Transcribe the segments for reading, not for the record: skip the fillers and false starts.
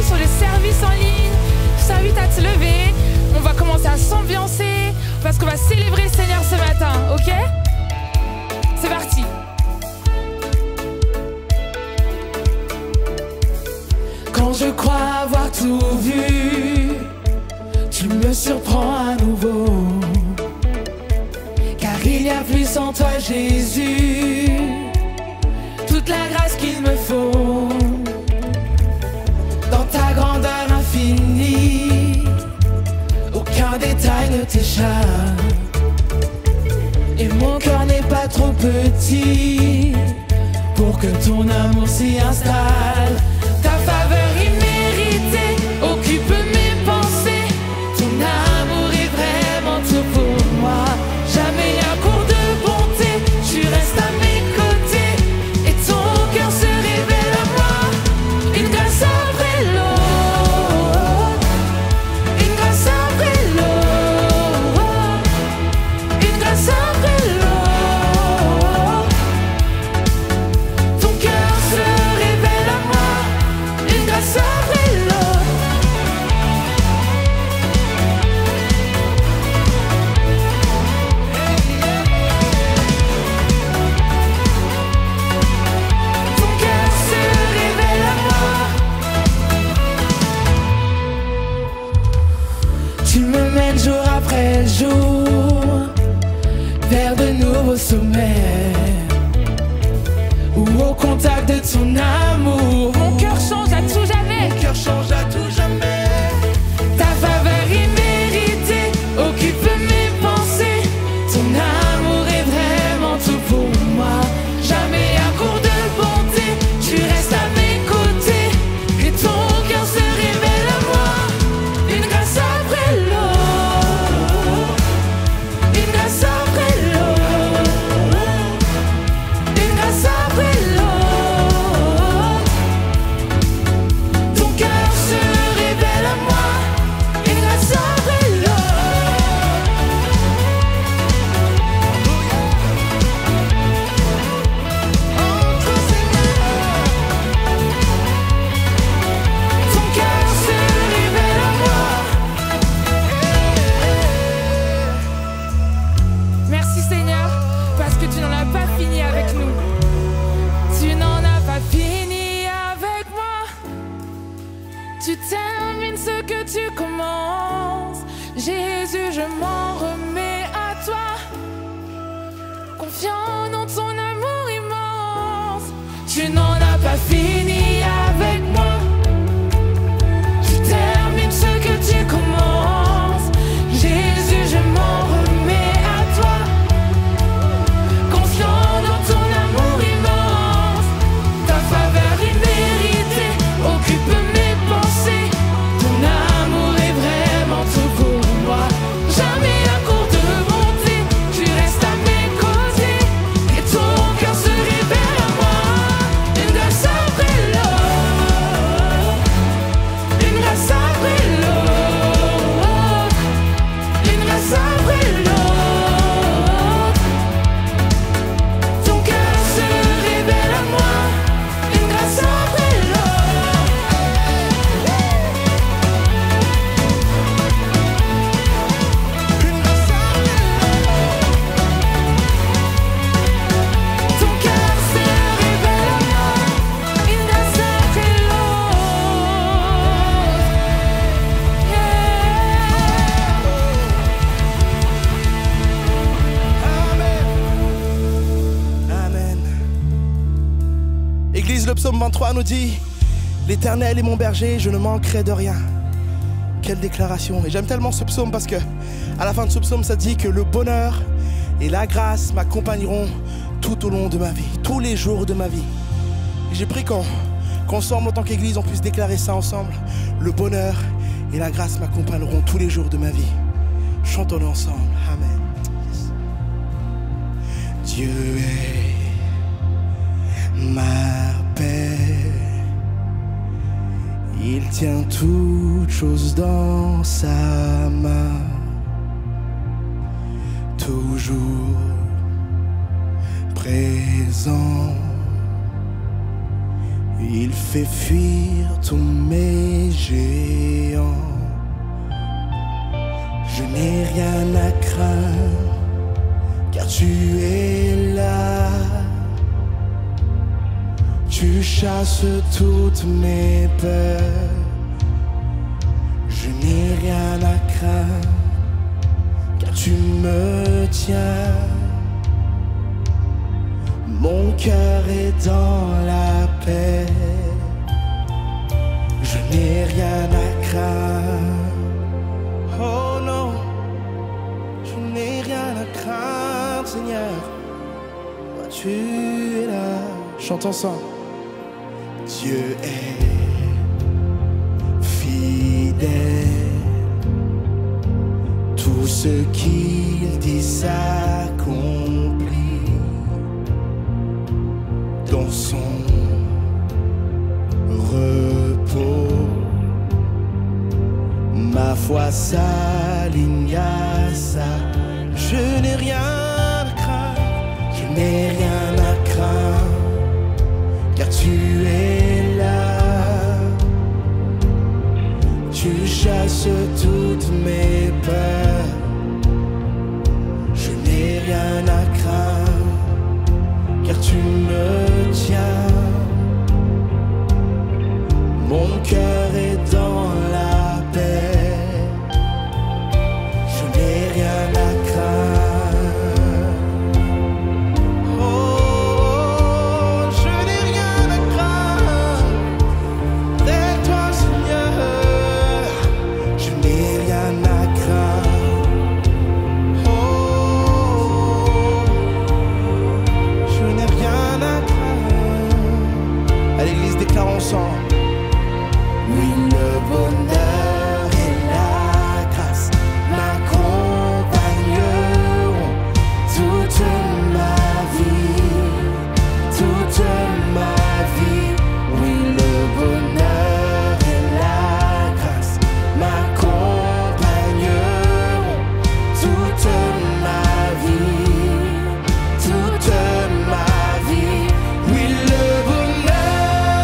travail sur le service en ligne, je t'invite à te lever. On va commencer à s'ambiancer parce qu'on va célébrer le Seigneur ce matin, ok? C'est parti. Quand je crois avoir tout vu, tu me surprends à nouveau. Car il y a plus en toi, Jésus, toute la grâce qu'il me faut. Dans ta grandeur infinie, aucun détail ne t'échappe. Et mon cœur n'est pas trop petit pour que ton amour s'y installe. Ta faveur imméritée occupe mes pensées. Ton amour est vraiment tout pour moi. Jamais à court de bonté, tu restes à mes côtés. Et ton cœur se révèle à moi. Une grâce après l'autre, une grâce après l'autre, une grâce après l'autre. Ton cœur se révèle à moi. Une grâce après l'autre. Ton cœur se révèle à moi. Tu me mènes jour après jour vers de nouveaux sommets, ou au contact de ton amour. Mon cœur change à tout jamais. Mon cœur change à tout jamais. Ta faveur imméritée occupe mes pensées. Ton amour est vraiment tout pour moi. Jamais à court de bonté, tu restes à mes côtés. Et ton cœur se révèle à moi. Une grâce après l'autre, une grâce après l'autre, une grâce après l'autre. Ton cœur se révèle à moi. Une grâce après l'autre. Ton cœur se révèle à moi. Merci Seigneur, parce que tu n'en as pas fini avec nous. Tu n'en as pas fini avec moi. Tu termines ce que tu commences. Jésus, je m'en remets à toi. Confiant dans ton amour immense. Tu n'en as pas fini avec moi. Tu termines ce que tu commences. Jésus, je m'en remets à toi. Confiant dans ton amour immense. Ta faveur imméritée occupe mes pensées. Ton amour est vraiment tout pour moi. Jamais à court de bonté, tu restes à mes côtés. Et ton cœur se révèle à moi. Une grâce après l'autre, une grâce après l'autre, une grâce après l'autre. Ton cœur se révèle à moi. Une grâce après l'autre. Ton cœur se révèle à moi. Une grâce après l'autre. Amen. Église, le psaume 23 nous dit: l'Éternel est mon berger, je ne manquerai de rien. Quelle déclaration! Et j'aime tellement ce psaume parce que à la fin de ce psaume, ça dit que le bonheur et la grâce m'accompagneront tout au long de ma vie, tous les jours de ma vie. Et j'ai pris qu'ensemble, en tant qu'Église, on puisse déclarer ça ensemble. Le bonheur et la grâce m'accompagneront tous les jours de ma vie. Chantons-le ensemble. Amen. Dieu est ma paix. Il tient toutes choses dans sa main. Toujours présent, Il fait fuir tous mes géants. Je n'ai rien à craindre, car tu es là. Tu chasses toutes mes peurs. Je n'ai rien à craindre, car tu me tiens. Mon cœur est dans la paix. Je n'ai rien à craindre. Oh non, je n'ai rien à craindre, Seigneur. Toi, tu es là. Chante ensemble. Dieu est fidèle. Tout ce qu'il dit s'accomplit dans son repos. Ma foi s'aligne à ça. Je n'ai rien à craindre, je n'ai rien à craindre, car tu es là. Tu chasses toutes mes peurs. Je n'ai rien à craindre, car tu me tiens. Mon cœur est dans la paix. Je n'ai rien à craindre. Oh, je n'ai rien à craindre. C'est toi, Seigneur. Je n'ai rien à craindre. Oh, je n'ai rien à craindre. À l'église, déclarons ensemble. Oui, le bonheur et la grâce m'accompagneront toute ma vie, toute ma vie. Oui, le bonheur et la grâce m'accompagneront toute ma vie, toute ma vie. Oui, le bonheur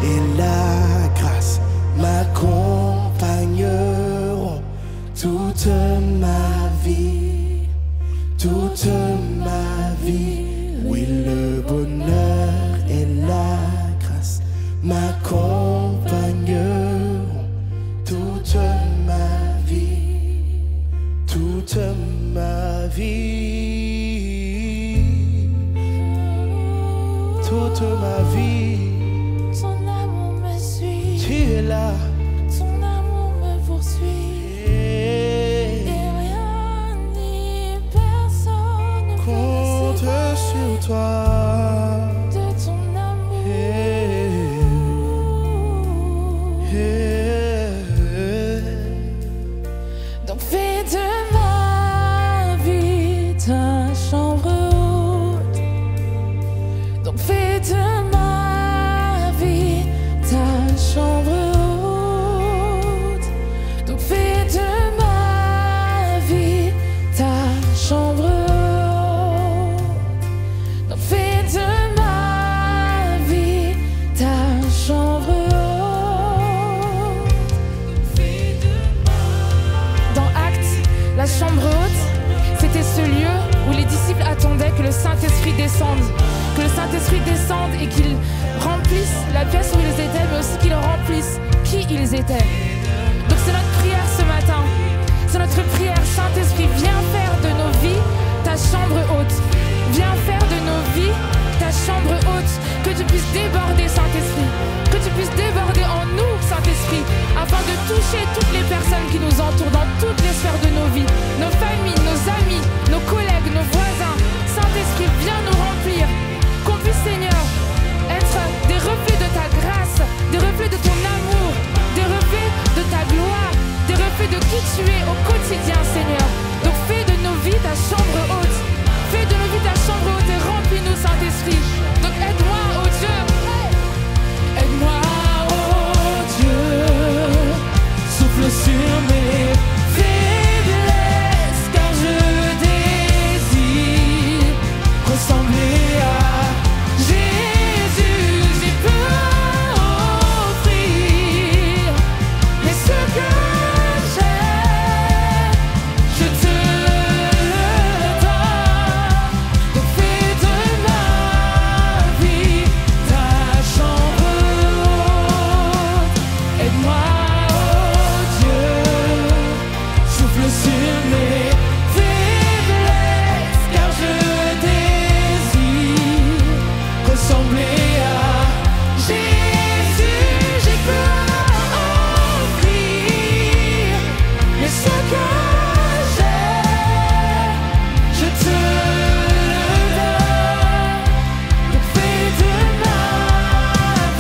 et la grâce m'accompagneront toute ma vie, toute ma vie. Oui, le bonheur et la grâce m'accompagneront toute ma vie, toute ma toute ma vie. Ton amour me suit, Tu es là. ton amour me poursuit. Et Et rien ni personne ne peut me compte séparer sur toi. de ton amour. Donc fais de ma vie ta chambre haute. Donc fais de ma vie ta chambre haute. descende. Que le Saint-Esprit descende et qu'il remplisse la pièce où ils étaient, mais aussi qu'il remplisse qui ils étaient. Donc c'est notre prière ce matin. C'est notre prière. Saint-Esprit, viens faire de nos vies ta chambre haute. Viens faire de nos vies ta chambre haute. Que tu puisses déborder, Saint-Esprit. Que tu puisses déborder en nous, Saint-Esprit, afin de toucher toutes les personnes qui nous entourent dans toutes les sphères de nos vies. Nos familles, nos amis, nos collègues, nos voisins. Saint-Esprit, viens nous remplir. Qu'on puisse, Seigneur, être des reflets de ta grâce, des reflets de ton amour, des reflets de ta gloire, des reflets de qui tu es au quotidien, Seigneur. Donc fais de nos vies ta chambre haute. Fais de nos vies ta chambre haute et remplis-nous, Saint-Esprit. Donc aide-moi, oh Dieu. Aide-moi, oh Dieu. Souffle sur mes faiblesses, car je désire ressembler à Jésus. J'ai peu à offrir, mais ce que je te le donne. Donc fais de ma vie ta chambre haute. Aide-moi, oh Dieu, souffle sur mes faiblesses, car je désire ressembler à Jésus. J'ai peu à offrir, mais ce que je te le donne. Donc fais de ma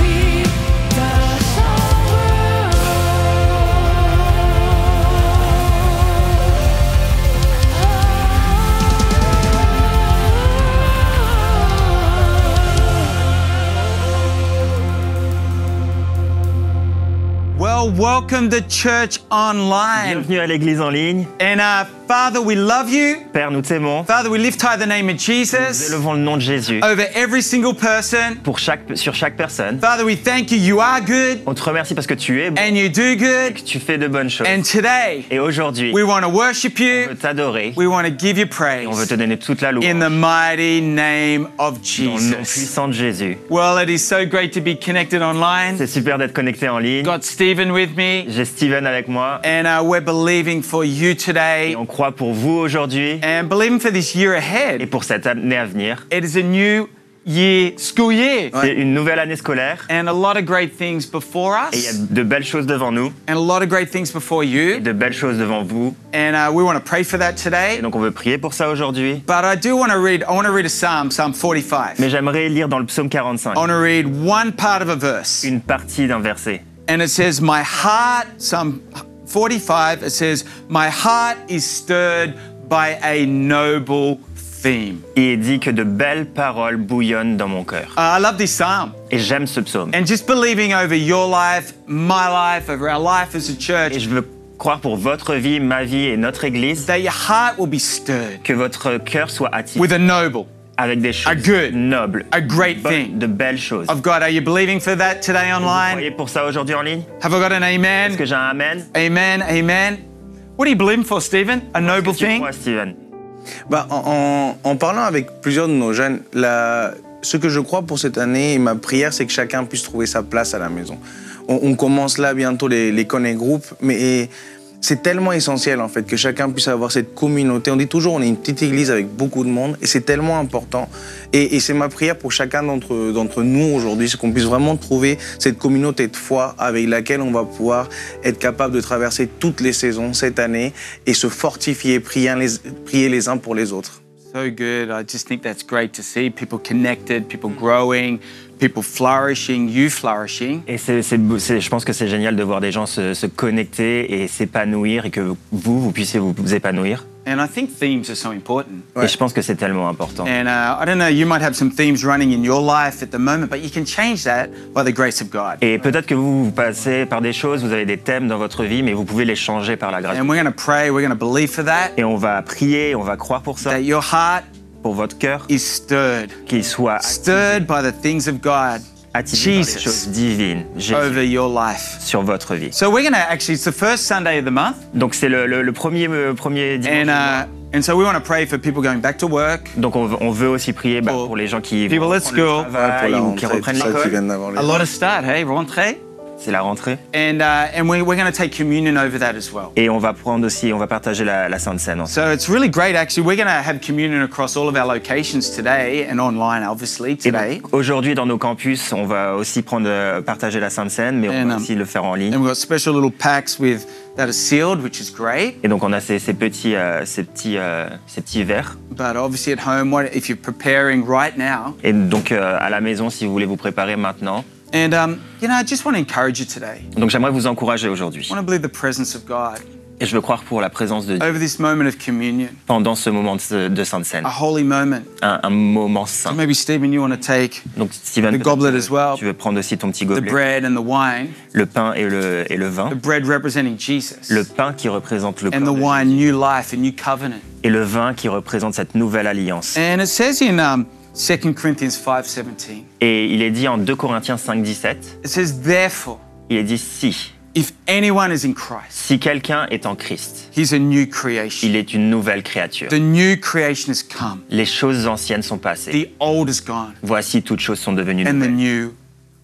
vie ta chambre Well, welcome to Church Online. Bienvenue à l'église en ligne. And Father, we love you. Père, nous t'aimons. Father, we lift high the name of Nous Jesus élevons le nom de Jésus over every single person. sur chaque personne. Father, we thank you. You are good On te remercie parce que tu es bon, and you do good. que tu fais de bonnes choses. And today, Et aujourd'hui, we want to worship on you. veut t'adorer. We want to give you Et praise on veut te donner toute la louange. in the mighty name of Dans le nom Jesus. puissant de Jésus. Well, it is so great to be connected online. C'est super d'être connecté en ligne. Got Stephen with me. J'ai Steven avec moi. And we're believing for you today Et on croit pour vous aujourd'hui and believing for this year et ahead. pour cette année à venir. It is a new year, school year. C'est une nouvelle année scolaire. And a lot of great things before Et il y a us de belles choses devant nous and a lot of great things before et you. de belles choses devant vous. And we want to pray for that Et today. donc on veut prier pour ça aujourd'hui. But I want to read a Psalm 45. Mais j'aimerais lire dans le psaume 45 I want to read one part of a verse. une partie d'un verset. And it says, my heart, Psalm 45, it says, my heart is stirred by a noble theme. Et il dit que de belles paroles bouillonnent dans mon cœur. I love this psalm. Et j'aime ce psaume. And just believing over your life, my life, over our life as a church, Et je veux croire pour votre vie, ma vie et notre église, that your heart will be stirred que votre cœur soit attiré with a noble, avec des a choses good, nobles, a great thing de belles choses. of God. Are you believing for that today Vous online? croyez pour ça aujourd'hui en ligne? Have I got an Est-ce amen? que j'ai un amen? Amen, amen. What are you believing for, Stephen? A noble Qu'est-ce que tu thing? crois, Steven? En parlant avec plusieurs de nos jeunes, ce que je crois pour cette année, et ma prière, c'est que chacun puisse trouver sa place à la maison. On commence là bientôt les Connect Group, mais c'est tellement essentiel en fait que chacun puisse avoir cette communauté. On dit toujours on est une petite église avec beaucoup de monde et c'est tellement important. Et c'est ma prière pour chacun d'entre nous aujourd'hui, c'est qu'on puisse vraiment trouver cette communauté de foi avec laquelle on va pouvoir être capable de traverser toutes les saisons cette année et se fortifier, prier les uns pour les autres. So good. I just think that's great to see people connected, people growing, people flourishing, you flourishing. Et je pense que c'est génial de voir des gens se connecter et s'épanouir et que vous puissiez vous épanouir. And I think themes are so important. Et je pense que c'est tellement important. And I don't know, you might have some themes running in your life at the moment, but you can change that by the grace of God. Et peut-être que vous passez par des choses, vous avez des thèmes dans votre vie, mais vous pouvez les changer par la grâce. And we're going to pray, we're going to believe for that, Et on va prier, on va croire pour ça, that your heart pour votre cœur, is stirred. qu'il soit Stirred by the things of God, attiré par les choses Jesus, divines, Jésus, over your life. sur votre vie. So we're going to it's the first Sunday of the month. Donc c'est le premier dimanche. And du mois. And so we want to pray for people going back to work. Donc on veut aussi prier Pour pour les gens qui people vont at reprendre le school. Pour travail la ou qui rentrée, reprennent tout ça qui l'école. viennent d'avoir les A lot of start, hey, rentrée. C'est la rentrée. And we're going to take communion over that as well. Et on va partager la Sainte Seine ensemble. So it's really great, actually. We're going to have communion across all of our locations today and online, obviously, Et today. donc, aujourd'hui, dans nos campus, on va aussi partager la Sainte Seine, mais on va aussi le faire en ligne. And we've got special little packs that are sealed, which is great. Et donc, on a ces petits verres. But obviously at home, if you're preparing right now. Et donc, à la maison, si vous voulez vous préparer maintenant. And, I just want to encourage you today. Donc, j'aimerais vous encourager aujourd'hui. I want to believe the presence of God Et je veux croire pour la présence de Dieu over this moment of communion, pendant ce moment de Sainte Seine. a holy moment. Un moment saint. So maybe, Stephen, you want to take Donc, Steven, the goblet as well, tu veux prendre aussi ton petit the gobelet, bread and the wine, le pain et le vin. the bread representing Jesus, Le pain qui représente le and the corps de wine, new life, a new covenant. Jésus. Et le vin qui représente cette nouvelle alliance. And it says in 2 Corinthians 5:17, Et il est dit en 2 Corinthiens 5,17, it says, therefore, il est dit si if anyone is in Christ, si quelqu'un est en Christ, he's a new creation. il est une nouvelle créature. The new creation has come. Les choses anciennes sont passées. The old is gone, Voici toutes choses sont devenues and the nouvelles. new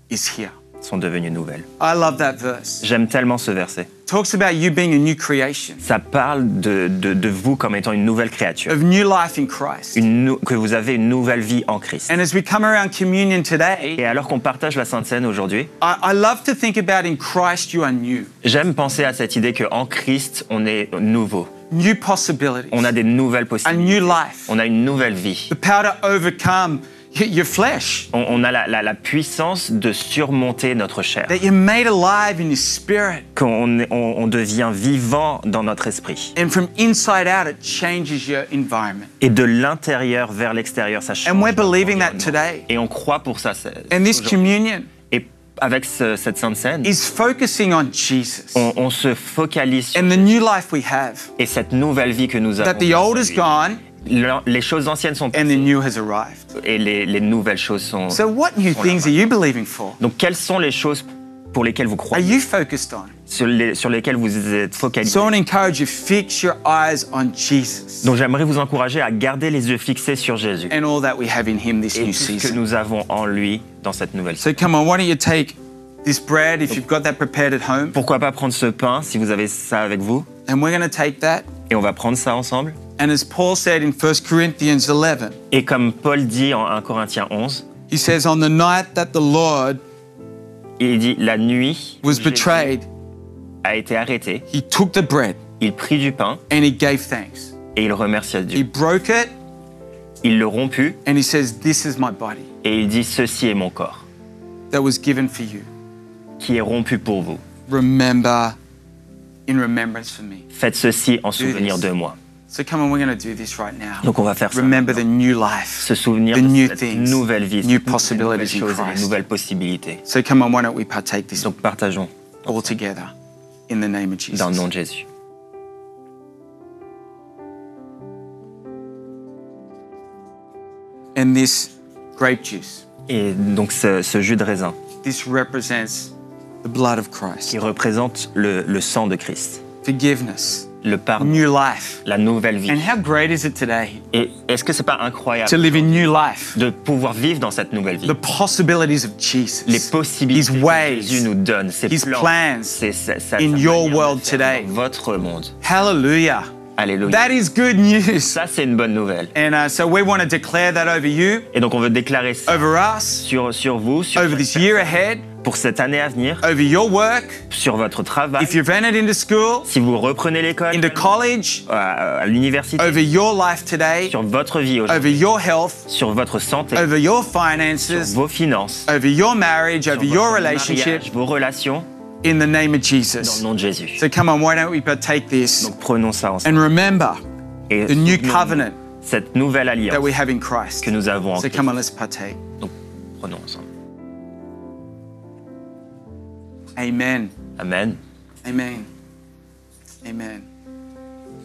is here. Sont devenues nouvelles. I love that verse. J'aime tellement ce verset. Talks about you being a new creation, Ça parle de vous comme étant une nouvelle créature. of new life in Christ. Que vous avez une nouvelle vie en Christ. And as we come around communion today, Et alors qu'on partage la Sainte Seine aujourd'hui, I love to think about in Christ you are new. j'aime penser à cette idée qu'en Christ, on est nouveau. New possibilities. On a des nouvelles A possibilités. new life. On a une nouvelle vie. The power to overcome your flesh. On a la puissance de surmonter notre chair. That you're made alive in your spirit. On devient vivant dans notre esprit. And from inside out, it changes your environment. Et de l'intérieur vers l'extérieur, ça change. And we're notre believing that environnement. today. Et on croit pour ça. And this aujourd'hui. communion Et avec cette Sainte Seine, is focusing on Jesus on se focalise sur and the new life we have. et cette nouvelle vie que nous avons. That the old is gone Les choses anciennes sont and passées the new has arrived. et les nouvelles choses sont. So what new sont things là. are you believing for? Donc, quelles sont les choses pour lesquelles vous Are croyez, you focused on? sur lesquelles vous êtes focalisé? So I want to encourage you, fix your eyes on Jesus Donc, j'aimerais vous encourager à garder les yeux fixés sur Jésus and all that we have in him this et new tout ce que season. nous avons en lui dans cette nouvelle So saison. come on, why don't you take this bread if you've got that prepared at home, Pourquoi pas prendre ce pain si vous avez ça avec vous and we're going to take that. et on va prendre ça ensemble. And as Paul said in 1 Corinthians 11, Et comme Paul dit en 1 Corinthiens 11, he says, on the night that the Lord il dit la nuit où was Jésus betrayed, a été arrêté, he took the bread il prit du pain and he gave thanks. et il remercia He Dieu. broke it Il le romput and he says, this is my body et il dit ceci est mon corps that was given for you. qui est rompu pour vous. Remember, in remembrance for me. Faites ceci en souvenir de moi. So come on, we're going to do this right now. Donc on va faire ça. Remember the new life, Se souvenir the de new cette things, nouvelle vie, new toutes ces nouvelles possibilities in choses et les Christ. nouvelles possibilités. So come on, why don't we partake this Donc partageons all together in the name of Jesus. dans le nom de Jésus. And this grape juice, Et donc ce jus de raisin this represents the blood of Christ. qui représente le sang de Christ, Forgiveness, le pardon, new life. la nouvelle vie. And how great is it today Et est-ce que c'est pas incroyable to live in new life? de pouvoir vivre dans cette nouvelle vie? The possibilities of Les Jesus, possibilités His que ways, Jésus nous donne, ses His plans, plans sa in manière your de world faire today. dans votre monde. Hallelujah. Alléluia. That is good news. Ça, c'est une bonne nouvelle. And so we want to declare that over you, Et donc, on veut déclarer ça over us, sur vous, sur over this year ahead, pour cette année à venir, over your work. sur votre travail. If you've entered into school, Si vous reprenez l'école, into college, à l'université, over your life today, sur votre vie aujourd'hui, over your health, sur votre santé, over your sur finances, vos finances, over your marriage, sur over your votre relationship, mariage, vos relations, in the name of dans le Jesus. nom de Jésus. So come on, why don't we partake this Donc, prenons ça ensemble. and remember Et the new souvenons-nous covenant cette nouvelle that alliance we have in Christ. que nous avons en So Christ. come on, let's partake. Donc, prenons ensemble. Amen. Amen. Amen. Amen.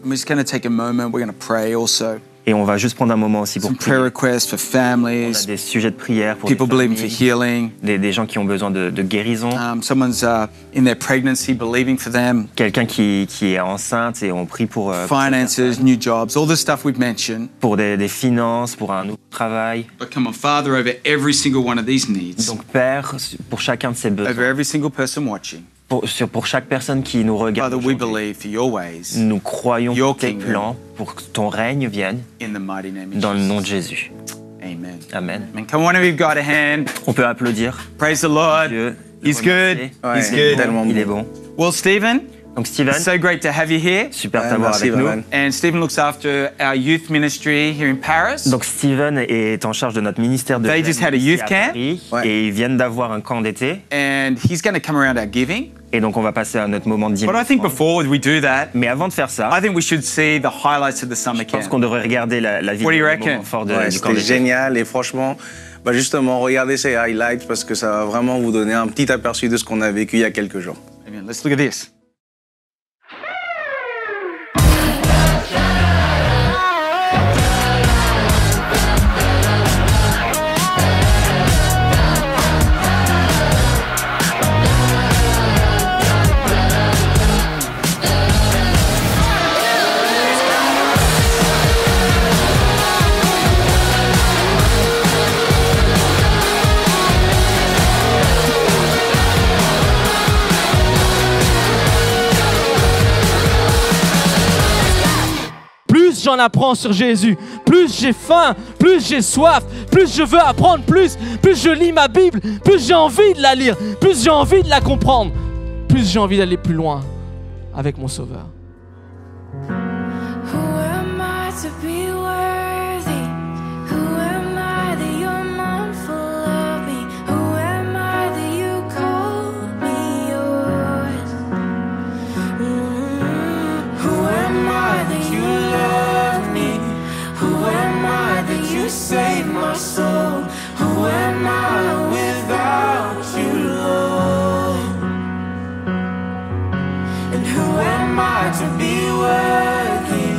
I'm just going to take a moment. We're going to pray also. Et on va juste prendre un moment aussi pour some prayer prier. requests for On families, a des sujets de prière pour des people believing for familles, healing. des gens qui ont besoin de guérison. Someone's in their pregnancy, believing for them. Quelqu'un qui est enceinte et on prie pour cette Finances, personne. new jobs, all the stuff we've mentioned. Pour des finances, pour un nouveau travail. But come on, Father, over every single one of these needs, Donc Père, pour chacun de ces over besoins, every single person watching, pour chaque personne qui nous regarde Father, we aujourd'hui, believe for your ways nous croyons Your pour tes kingdom. plans, pour que ton règne vienne, in the mighty name of dans le Jesus. nom de Jésus. Amen. Amen. Amen. Come on, we've got a hand. On peut applaudir Praise the Lord. Dieu. He's le good. remercier. Ouais, He's il est good. tellement Il est bon. bon. Well, Stephen, Donc Steven, so great to have you here. super de Ouais, t'avoir merci, avec nous. Vavan. And Stephen looks after our youth ministry here in Paris. Donc Steven est en charge de notre ministère de They jeunes just had a ici youth à camp. Paris, Ouais. et ils viennent d'avoir un camp d'été. And he's going to come around our giving. Et donc on va passer à notre moment de But I dimanche. think before we do that, Mais avant de faire ça, I think we should see the highlights of the summer je pense camp. qu'on devrait regarder la vidéo What do you du reckon? moment fort Ouais, du camp c'était d'été. génial et franchement, bah justement, regardez ces highlights parce que ça va vraiment vous donner un petit aperçu de ce qu'on a vécu il y a quelques jours. Amen. Let's look at this. Plus j'en apprends sur Jésus, plus j'ai faim, plus j'ai soif, plus je veux apprendre plus je lis ma Bible, plus j'ai envie de la lire, plus j'ai envie de la comprendre, plus j'ai envie d'aller plus loin avec mon Sauveur. Who am I to be worthy? Who am I that you're mindful of me? Who am I that you call me yours? Who am I that you love me? Who am I that you save my soul? Who am I without you, Lord? And who am I to be worthy?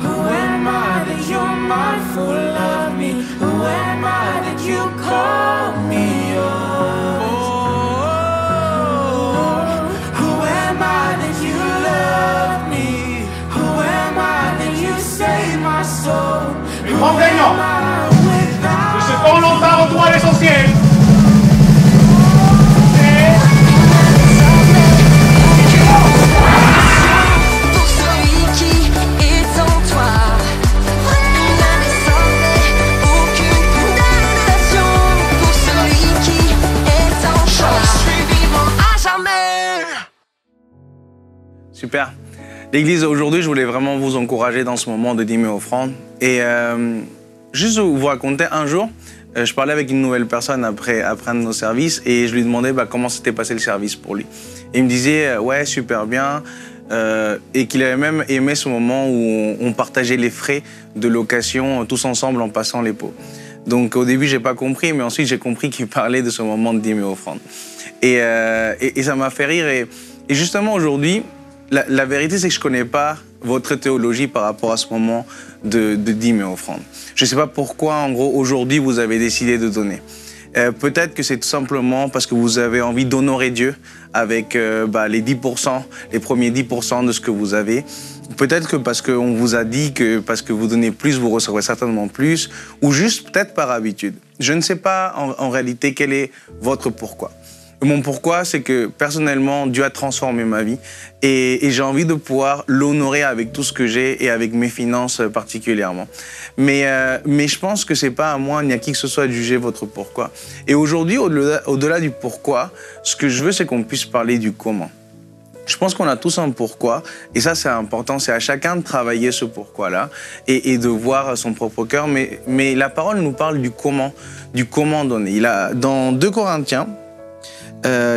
Who am I that you're mindful of me? Who am I that you call me yours? Who am I that you love me? Who am I that you save my soul? Who am I without Se longtemps au droit l'essentiel. Pour celui qui est en toi, il n'a désormais aucune condamnation. Pour celui qui est en toi, je suis vivant à jamais. Super. L'église, aujourd'hui, je voulais vraiment vous encourager dans ce moment de dîmes et offrandes. Et juste vous raconter, un jour, je parlais avec une nouvelle personne après un de nos services et je lui demandais comment s'était passé le service pour lui. Et il me disait, ouais, super bien, et qu'il avait même aimé ce moment où on partageait les frais de location tous ensemble en passant les pots. Donc au début, j'ai pas compris, mais ensuite j'ai compris qu'il parlait de ce moment de dîmes et offrandes. Et ça m'a fait rire. Et justement, aujourd'hui, la vérité, c'est que je ne connais pas votre théologie par rapport à ce moment de dîmes et offrandes. Je ne sais pas pourquoi, en gros, aujourd'hui, vous avez décidé de donner. Peut-être que c'est tout simplement parce que vous avez envie d'honorer Dieu avec les 10%, les premiers 10% de ce que vous avez. Peut-être que parce qu'on vous a dit que parce que vous donnez plus, vous recevrez certainement plus, ou juste peut-être par habitude. Je ne sais pas en réalité quel est votre pourquoi. Mon pourquoi, c'est que personnellement, Dieu a transformé ma vie et j'ai envie de pouvoir l'honorer avec tout ce que j'ai et avec mes finances particulièrement. Mais je pense que c'est pas à moi ni à qui que ce soit de juger votre pourquoi. Et aujourd'hui, au-delà du pourquoi, ce que je veux, c'est qu'on puisse parler du comment. Je pense qu'on a tous un pourquoi, et ça c'est important, c'est à chacun de travailler ce pourquoi-là et de voir son propre cœur, mais la parole nous parle du comment donner. Dans 2 Corinthiens,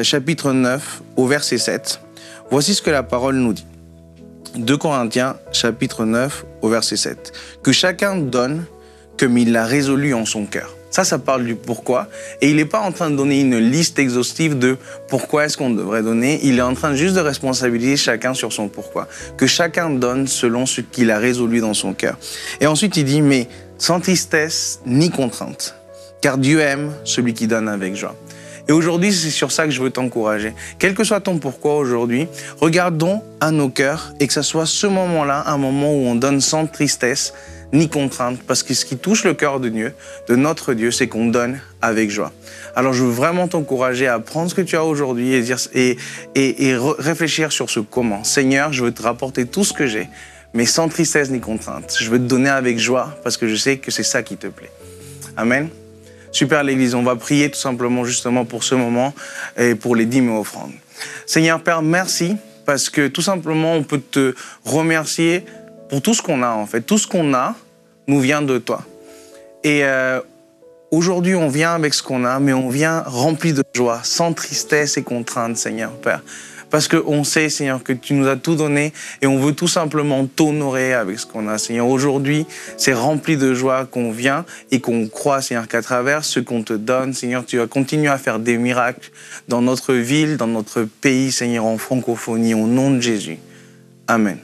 chapitre 9, au verset 7, voici ce que la parole nous dit. 2 Corinthiens, chapitre 9, au verset 7. Que chacun donne comme il l'a résolu en son cœur. Ça parle du pourquoi. Et il n'est pas en train de donner une liste exhaustive de pourquoi est-ce qu'on devrait donner. Il est en train juste de responsabiliser chacun sur son pourquoi. Que chacun donne selon ce qu'il a résolu dans son cœur. Et ensuite, il dit, mais sans tristesse ni contrainte. Car Dieu aime celui qui donne avec joie. Et aujourd'hui, c'est sur ça que je veux t'encourager. Quel que soit ton pourquoi aujourd'hui, regardons à nos cœurs et que ce soit ce moment-là, un moment où on donne sans tristesse ni contrainte, parce que ce qui touche le cœur de Dieu, de notre Dieu, c'est qu'on donne avec joie. Alors je veux vraiment t'encourager à prendre ce que tu as aujourd'hui et réfléchir sur ce comment. Seigneur, je veux te rapporter tout ce que j'ai, mais sans tristesse ni contrainte. Je veux te donner avec joie, parce que je sais que c'est ça qui te plaît. Amen. Super l'Église, on va prier tout simplement justement pour ce moment et pour les dîmes et offrandes. Seigneur Père, merci, parce que tout simplement on peut te remercier pour tout ce qu'on a en fait. Tout ce qu'on a nous vient de toi. Et aujourd'hui, on vient avec ce qu'on a, mais on vient rempli de joie, sans tristesse et contrainte, Seigneur Père. Parce qu'on sait, Seigneur, que tu nous as tout donné et on veut tout simplement t'honorer avec ce qu'on a, Seigneur. Aujourd'hui, c'est rempli de joie qu'on vient et qu'on croit, Seigneur, qu'à travers ce qu'on te donne, Seigneur, tu vas continuer à faire des miracles dans notre ville, dans notre pays, Seigneur, en francophonie, au nom de Jésus. Amen.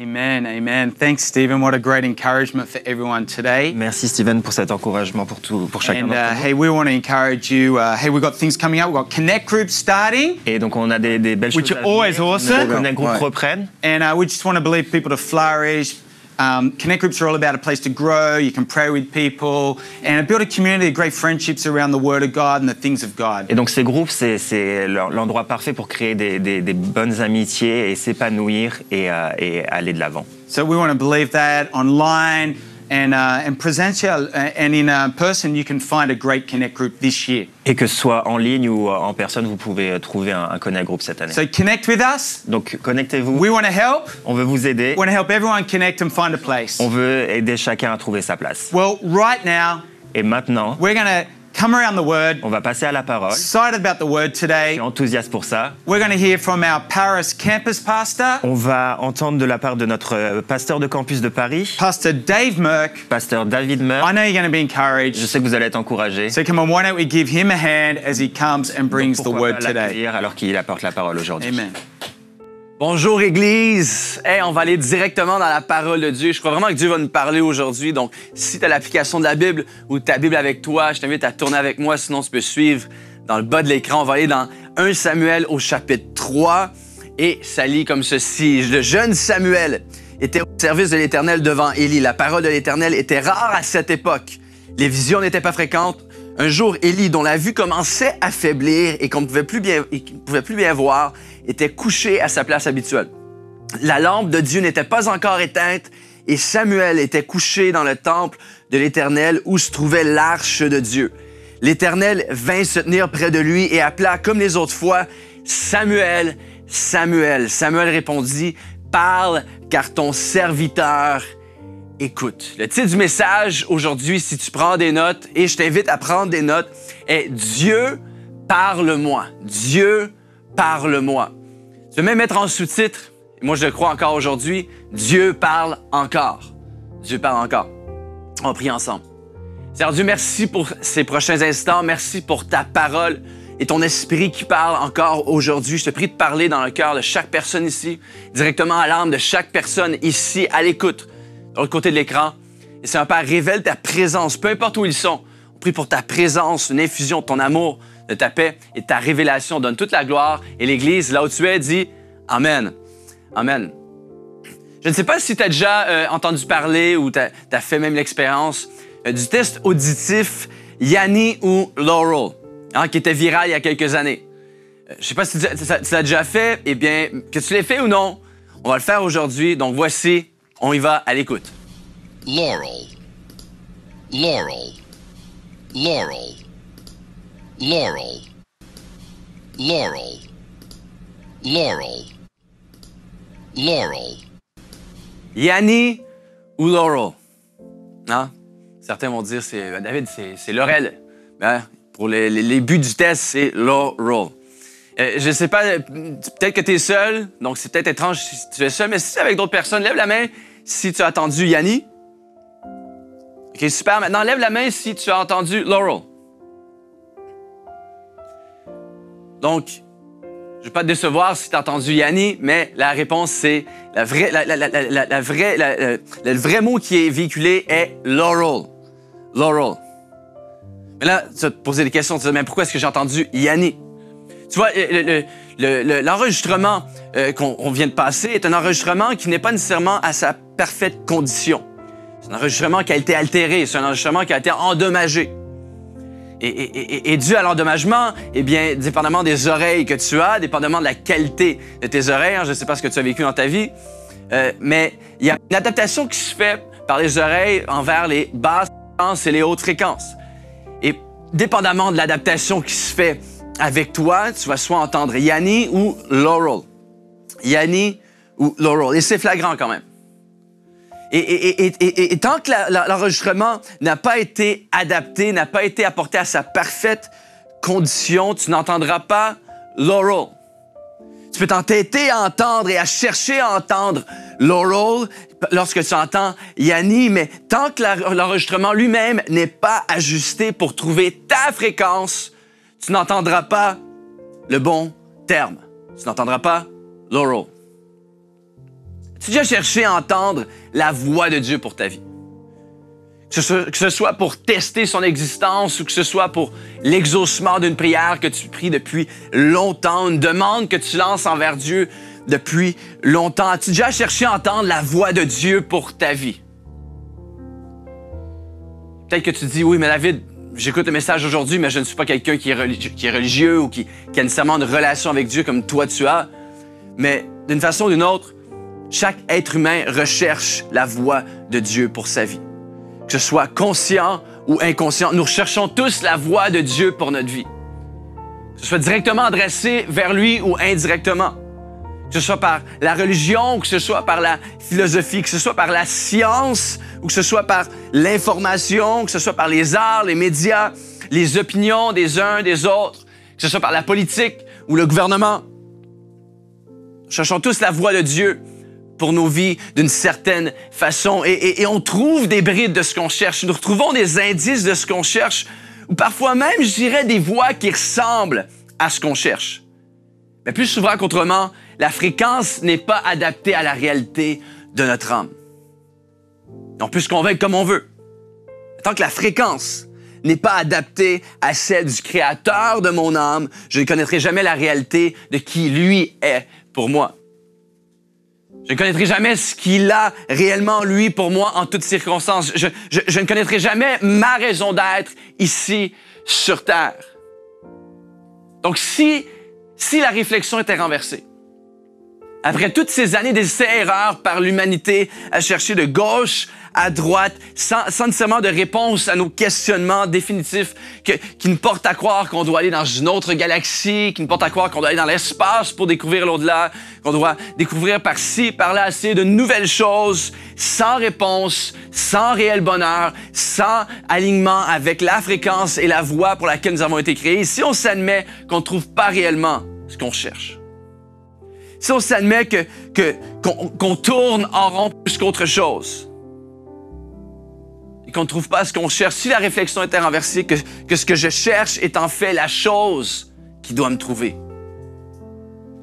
Amen, amen. Thanks, Stephen. What a great encouragement for everyone today. Merci Steven pour cet encouragement pour chacun And d'entre vous. hey, we want to encourage you. Hey, we've got things coming up. We've got Connect Groups starting. Et donc on a des belles Which choses are à venir. always awesome. Nos Connect Group Ouais. reprennent. And we just want to believe people to flourish. Connect Groups are all about a place to grow. You can pray with people and build a community of great friendships around the Word of God and the things of God. Et donc ces groupes, c'est l'endroit parfait pour créer des bonnes amitiés et s'épanouir et aller de l'avant. So we want to believe that online and presential and in person. You can find a great Connect Group this year. Et que ce soit en ligne ou en personne, vous pouvez trouver un Connect Group cette année. So connect with us. Donc connectez-vous. We want to help. On veut vous aider. We want to help everyone connect and find a place. On veut aider chacun à trouver sa place. Well, right now, Et maintenant, we're going to come around the Word. on va passer à la parole. Je Excited about the Word today. suis enthousiaste pour ça. We're going to hear from our Paris campus pastor, On va entendre de la part de notre pasteur de campus de Paris, Pastor Dave Merck. pasteur David I Meur. know you're going to be Je encouraged. sais que vous allez être encouragés. So come on, why don't we give him a hand as he comes and brings the Pourquoi Word pas today. l'accueillir alors qu'il apporte la parole aujourd'hui. Amen. Bonjour Église! Hey, on va aller directement dans la parole de Dieu. Je crois vraiment que Dieu va nous parler aujourd'hui. Donc, si tu as l'application de la Bible ou ta Bible avec toi, je t'invite à tourner avec moi, sinon tu peux suivre dans le bas de l'écran. On va aller dans 1 Samuel au chapitre 3 et ça lit comme ceci. Le jeune Samuel était au service de l'Éternel devant Élie. La parole de l'Éternel était rare à cette époque. Les visions n'étaient pas fréquentes. Un jour, Élie, dont la vue commençait à faiblir et qu'on ne pouvait plus bien voir, était couché à sa place habituelle. La lampe de Dieu n'était pas encore éteinte et Samuel était couché dans le temple de l'Éternel où se trouvait l'arche de Dieu. L'Éternel vint se tenir près de lui et appela comme les autres fois, « Samuel, Samuel. » Samuel répondit, « Parle, car ton serviteur écoute. » Le titre du message aujourd'hui, si tu prends des notes, et je t'invite à prendre des notes, est « Dieu, parle-moi. Dieu, parle-moi. » Tu peux même mettre en sous-titre, et moi je le crois encore aujourd'hui, « Dieu parle encore. » Dieu parle encore. On prie ensemble. Seigneur Dieu, merci pour ces prochains instants. Merci pour ta parole et ton esprit qui parle encore aujourd'hui. Je te prie de parler dans le cœur de chaque personne ici, directement à l'âme de chaque personne ici, à l'écoute, de l'autre côté de l'écran. Et Seigneur Père, révèle ta présence, peu importe où ils sont. On prie pour ta présence, une infusion de ton amour, de ta paix et de ta révélation. Donne toute la gloire. Et l'Église, là où tu es, dit Amen. Amen. Je ne sais pas si tu as déjà entendu parler ou tu as fait même l'expérience du test auditif Yanni ou Laurel, qui était viral il y a quelques années. Je ne sais pas si tu l'as déjà fait. Eh bien, que tu l'aies fait ou non, on va le faire aujourd'hui. Donc voici, on y va à l'écoute. Laurel, Laurel, Laurel, Laurel, Laurel, Laurel, Laurel. Yanni ou Laurel? Hein? Certains vont dire, David, c'est Laurel. Hein? Pour les buts du test, c'est Laurel. Je ne sais pas, peut-être que tu es seul, donc c'est peut-être étrange si tu es seul, mais si tu es avec d'autres personnes, lève la main si tu as entendu Yanni. OK, super. Maintenant, lève la main si tu as entendu Laurel. Donc, je ne vais pas te décevoir si tu as entendu Yanni, mais la réponse, c'est le vrai mot qui est véhiculé est Laurel. Laurel. Mais là, tu vas te poser des questions. Tu vas te dire, mais pourquoi est-ce que j'ai entendu Yanni? Tu vois, l'enregistrement qu'on vient de passer est un enregistrement qui n'est pas nécessairement à sa parfaite condition. C'est un enregistrement qui a été altéré, c'est un enregistrement qui a été endommagé. Et dû à l'endommagement, eh bien, dépendamment des oreilles que tu as, dépendamment de la qualité de tes oreilles, hein, je ne sais pas ce que tu as vécu dans ta vie, mais il y a une adaptation qui se fait par les oreilles envers les basses fréquences et les hautes fréquences. Et dépendamment de l'adaptation qui se fait avec toi, tu vas soit entendre Yanni ou Laurel. Yanni ou Laurel. Et c'est flagrant quand même. Et tant que l'enregistrement n'a pas été adapté, n'a pas été apporté à sa parfaite condition, tu n'entendras pas Laurel. Tu peux t'entêter à entendre et à chercher à entendre Laurel lorsque tu entends Yanni, mais tant que l'enregistrement lui-même n'est pas ajusté pour trouver ta fréquence, tu n'entendras pas le bon terme. Tu n'entendras pas Laurel. Tu as déjà cherché à entendre la voix de Dieu pour ta vie? Que ce soit pour tester son existence ou que ce soit pour l'exaucement d'une prière que tu pries depuis longtemps, une demande que tu lances envers Dieu depuis longtemps. As-tu déjà cherché à entendre la voix de Dieu pour ta vie? Peut-être que tu te dis, oui, mais David, j'écoute le message aujourd'hui, mais je ne suis pas quelqu'un qui est religieux ou qui a nécessairement une relation avec Dieu comme toi tu as. Mais d'une façon ou d'une autre, chaque être humain recherche la voix de Dieu pour sa vie. Que ce soit conscient ou inconscient, nous recherchons tous la voix de Dieu pour notre vie. Que ce soit directement adressé vers lui ou indirectement. Que ce soit par la religion ou que ce soit par la philosophie, que ce soit par la science ou que ce soit par l'information, que ce soit par les arts, les médias, les opinions des uns des autres, que ce soit par la politique ou le gouvernement. Nous cherchons tous la voix de Dieu pour nos vies d'une certaine façon. Et on trouve des brides de ce qu'on cherche. Nous retrouvons des indices de ce qu'on cherche, ou parfois même, je dirais, des voix qui ressemblent à ce qu'on cherche. Mais plus souvent qu'autrement, la fréquence n'est pas adaptée à la réalité de notre âme. On peut se convaincre comme on veut. Tant que la fréquence n'est pas adaptée à celle du Créateur de mon âme, je ne connaîtrai jamais la réalité de qui lui est pour moi. Je ne connaîtrai jamais ce qu'il a réellement, lui, pour moi, en toutes circonstances. Je ne connaîtrai jamais ma raison d'être ici, sur Terre. Donc, si la réflexion était renversée, après toutes ces années d'essais-erreurs par l'humanité à chercher de gauche à droite, sans nécessairement de réponse à nos questionnements définitifs qui nous portent à croire qu'on doit aller dans une autre galaxie, qui nous portent à croire qu'on doit aller dans l'espace pour découvrir l'au-delà, qu'on doit découvrir par-ci, par-là, essayer de nouvelles choses, sans réponse, sans réel bonheur, sans alignement avec la fréquence et la voie pour laquelle nous avons été créés. Si on s'admet qu'on ne trouve pas réellement ce qu'on cherche, si on s'admet qu'on tourne en rond plus qu'autre chose, et qu'on ne trouve pas ce qu'on cherche, si la réflexion était renversée, que ce que je cherche est en fait la chose qui doit me trouver.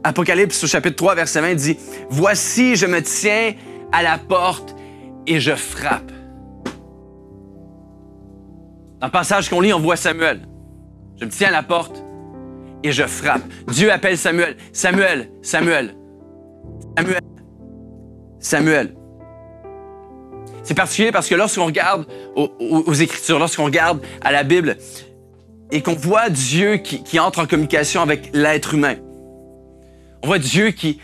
Apocalypse au chapitre 3, verset 20 dit « Voici, je me tiens à la porte et je frappe. » Dans le passage qu'on lit, on voit Samuel. « Je me tiens à la porte et je frappe. » Dieu appelle Samuel. « Samuel, Samuel, Samuel, Samuel. » C'est particulier parce que lorsqu'on regarde aux Écritures, lorsqu'on regarde à la Bible et qu'on voit Dieu qui entre en communication avec l'être humain, on voit Dieu qui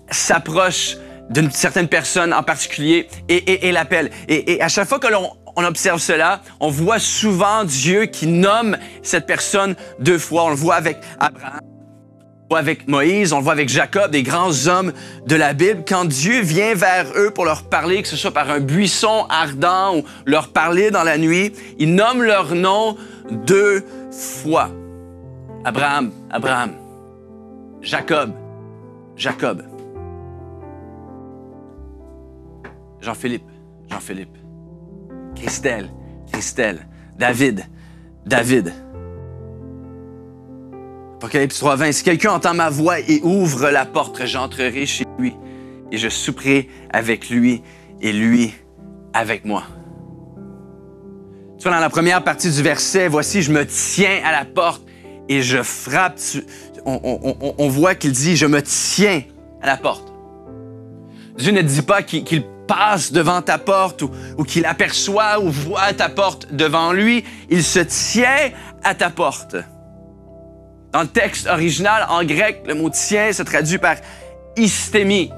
s'approche d'une certaine personne en particulier et l'appelle. Et à chaque fois que l'on observe cela, on voit souvent Dieu qui nomme cette personne deux fois. On le voit avec Abraham, on le voit avec Moïse, on le voit avec Jacob, des grands hommes de la Bible. Quand Dieu vient vers eux pour leur parler, que ce soit par un buisson ardent ou leur parler dans la nuit, il nomme leur nom deux fois. Abraham, Abraham. Jacob, Jacob. Jean-Philippe, Jean-Philippe. Christelle, Christelle, David, David. Apocalypse 3:20, si quelqu'un entend ma voix et ouvre la porte, j'entrerai chez lui et je souperai avec lui et lui avec moi. Tu vois, dans la première partie du verset, voici, je me tiens à la porte et je frappe. On voit qu'il dit, je me tiens à la porte. Dieu ne dit pas qu'il passe devant ta porte ou qu'il aperçoit ou voit ta porte devant lui. Il se tient à ta porte. Dans le texte original, en grec, le mot « tient » se traduit par « istémie »,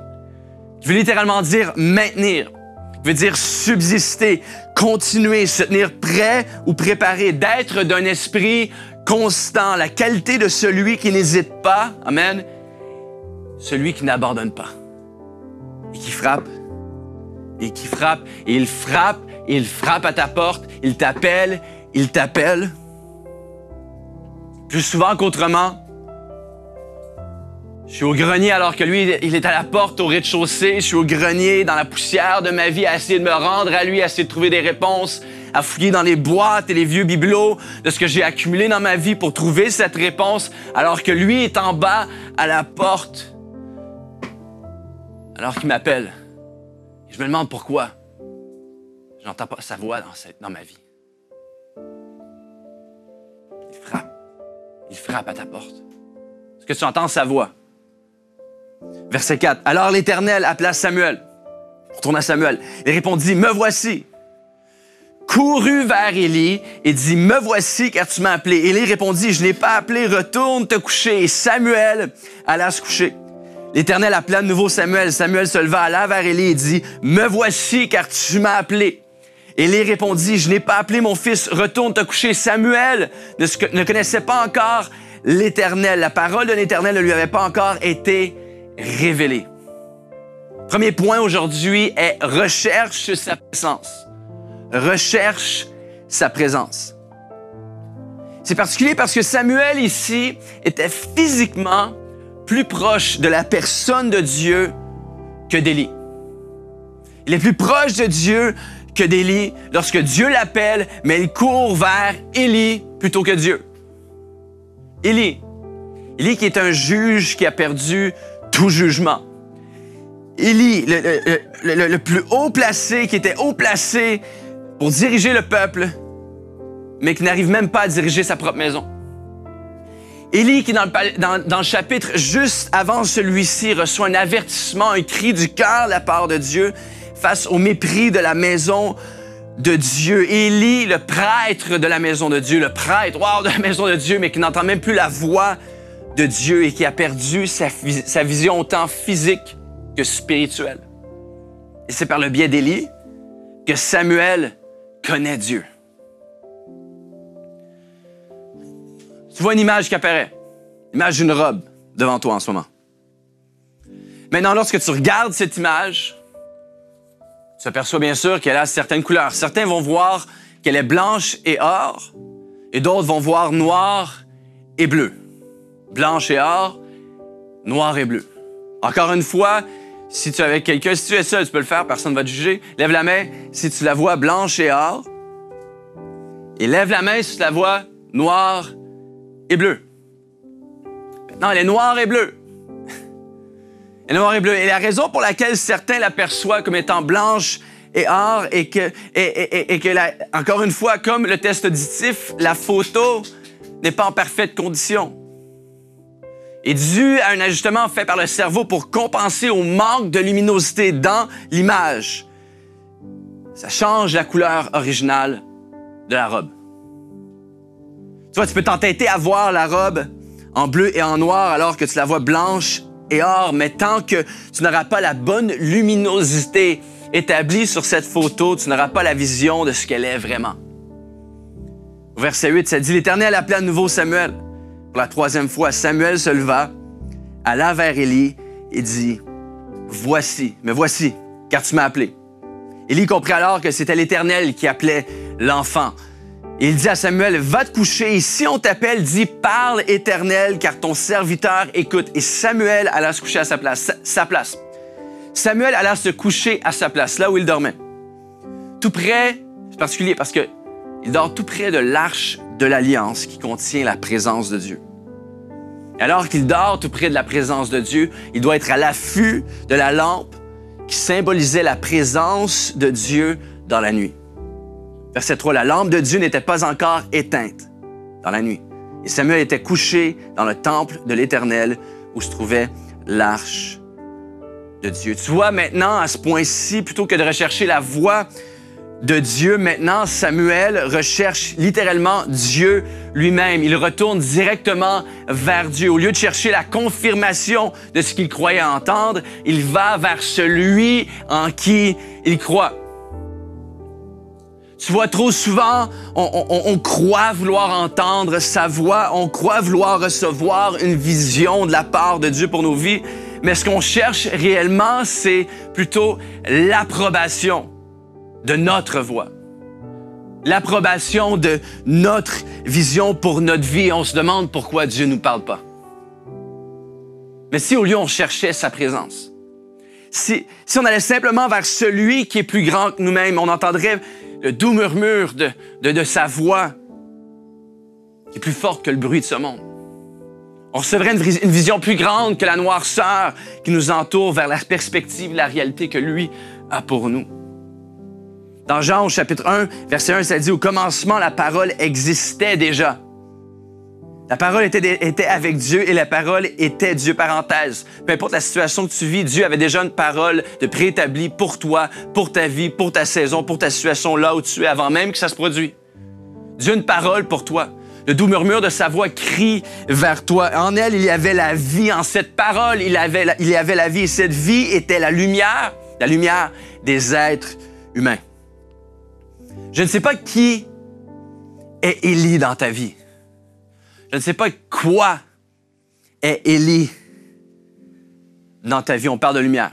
qui veut littéralement dire « maintenir », qui veut dire « subsister », continuer, se tenir prêt ou préparé, d'être d'un esprit constant, la qualité de celui qui n'hésite pas, amen, celui qui n'abandonne pas, et qui frappe, et qui frappe, et il frappe, et il frappe à ta porte, il t'appelle, plus souvent qu'autrement. Je suis au grenier alors que lui, il est à la porte au rez-de-chaussée. Je suis au grenier dans la poussière de ma vie à essayer de me rendre à lui, à essayer de trouver des réponses, à fouiller dans les boîtes et les vieux bibelots de ce que j'ai accumulé dans ma vie pour trouver cette réponse alors que lui est en bas à la porte. Alors qu'il m'appelle. Je me demande pourquoi. Je n'entends pas sa voix dans ma vie. Il frappe à ta porte. Est-ce que tu entends sa voix? Verset 4. Alors l'Éternel appela Samuel. On retourne à Samuel. Il répondit, me voici. Courut vers Élie et dit, me voici car tu m'as appelé. Élie répondit, je n'ai pas appelé, retourne te coucher. Et Samuel alla se coucher. L'Éternel appela de nouveau Samuel. Samuel se leva, alla vers Élie et dit, me voici car tu m'as appelé. Élie répondit, je n'ai pas appelé mon fils, retourne te coucher. Samuel ne connaissait pas encore l'Éternel. La parole de l'Éternel ne lui avait pas encore été révélée. Premier point aujourd'hui est recherche sa présence. Recherche sa présence. C'est particulier parce que Samuel ici était physiquement plus proche de la personne de Dieu que d'Élie. Il est plus proche de Dieu que d'Élie lorsque Dieu l'appelle, mais il court vers Élie plutôt que Dieu. Élie qui est un juge qui a perdu tout jugement. Élie, le plus haut placé, qui était haut placé pour diriger le peuple, mais qui n'arrive même pas à diriger sa propre maison. Élie qui, dans le chapitre juste avant celui-ci, reçoit un avertissement, un cri du cœur de la part de Dieu face au mépris de la maison de Dieu. Élie, le prêtre de la maison de Dieu, le prêtre, de la maison de Dieu, mais qui n'entend même plus la voix de Dieu et qui a perdu sa vision autant physique que spirituelle. Et c'est par le biais d'Élie que Samuel connaît Dieu. Tu vois une image qui apparaît, l'image d'une robe devant toi en ce moment. Maintenant, lorsque tu regardes cette image, tu aperçois bien sûr qu'elle a certaines couleurs. Certains vont voir qu'elle est blanche et or, et d'autres vont voir noir et bleu. Blanche et or, noir et bleu. Encore une fois, si tu es avec quelqu'un, si tu es seul, tu peux le faire, personne ne va te juger. Lève la main si tu la vois blanche et or, et lève la main si tu la vois noir et bleu. Maintenant, elle est noire et bleue. Elle est noire et bleue. Et la raison pour laquelle certains l'aperçoivent comme étant blanche et or et que encore une fois, comme le test auditif, la photo n'est pas en parfaite condition. Et dû à un ajustement fait par le cerveau pour compenser au manque de luminosité dans l'image, ça change la couleur originale de la robe. Tu vois, tu peux t'entêter à voir la robe en bleu et en noir alors que tu la vois blanche et or, mais tant que tu n'auras pas la bonne luminosité établie sur cette photo, tu n'auras pas la vision de ce qu'elle est vraiment. Au verset 8, ça dit, l'Éternel appela de nouveau Samuel. Pour la troisième fois, Samuel se leva, alla vers Élie et dit, voici, me voici, car tu m'as appelé. Élie comprit alors que c'était l'Éternel qui appelait l'enfant. Et il dit à Samuel, va te coucher, et si on t'appelle, dis, parle Éternel, car ton serviteur écoute. Et Samuel alla se coucher à sa place. Samuel alla se coucher à sa place, là où il dormait. Tout près, c'est particulier parce que il dort tout près de l'arche de l'Alliance qui contient la présence de Dieu. Et alors qu'il dort tout près de la présence de Dieu, il doit être à l'affût de la lampe qui symbolisait la présence de Dieu dans la nuit. Verset 3, la lampe de Dieu n'était pas encore éteinte dans la nuit. Et Samuel était couché dans le temple de l'Éternel où se trouvait l'arche de Dieu. Tu vois, maintenant, à ce point-ci, plutôt que de rechercher la voix de Dieu, maintenant, Samuel recherche littéralement Dieu lui-même. Il retourne directement vers Dieu. Au lieu de chercher la confirmation de ce qu'il croyait entendre, il va vers celui en qui il croit. Tu vois, trop souvent, on croit vouloir entendre sa voix, on croit vouloir recevoir une vision de la part de Dieu pour nos vies, mais ce qu'on cherche réellement, c'est plutôt l'approbation de notre voix, l'approbation de notre vision pour notre vie. On se demande pourquoi Dieu ne nous parle pas. Mais si au lieu on cherchait sa présence, si on allait simplement vers celui qui est plus grand que nous-mêmes, on entendrait le doux murmure de sa voix qui est plus forte que le bruit de ce monde. On recevrait une vision plus grande que la noirceur qui nous entoure vers la perspective, la réalité que lui a pour nous. Dans Jean, au chapitre 1, verset 1, ça dit « Au commencement, la parole existait déjà. » La parole était avec Dieu et la parole était Dieu, parenthèse. Peu importe la situation que tu vis, Dieu avait déjà une parole de préétablie pour toi, pour ta vie, pour ta saison, pour ta situation là où tu es avant même que ça se produise. Dieu a une parole pour toi. Le doux murmure de sa voix crie vers toi. En elle, il y avait la vie. En cette parole, il y avait la vie. Et cette vie était la lumière des êtres humains. Je ne sais pas qui est Élie dans ta vie. Je ne sais pas quoi est Élie dans ta vie. On parle de lumière.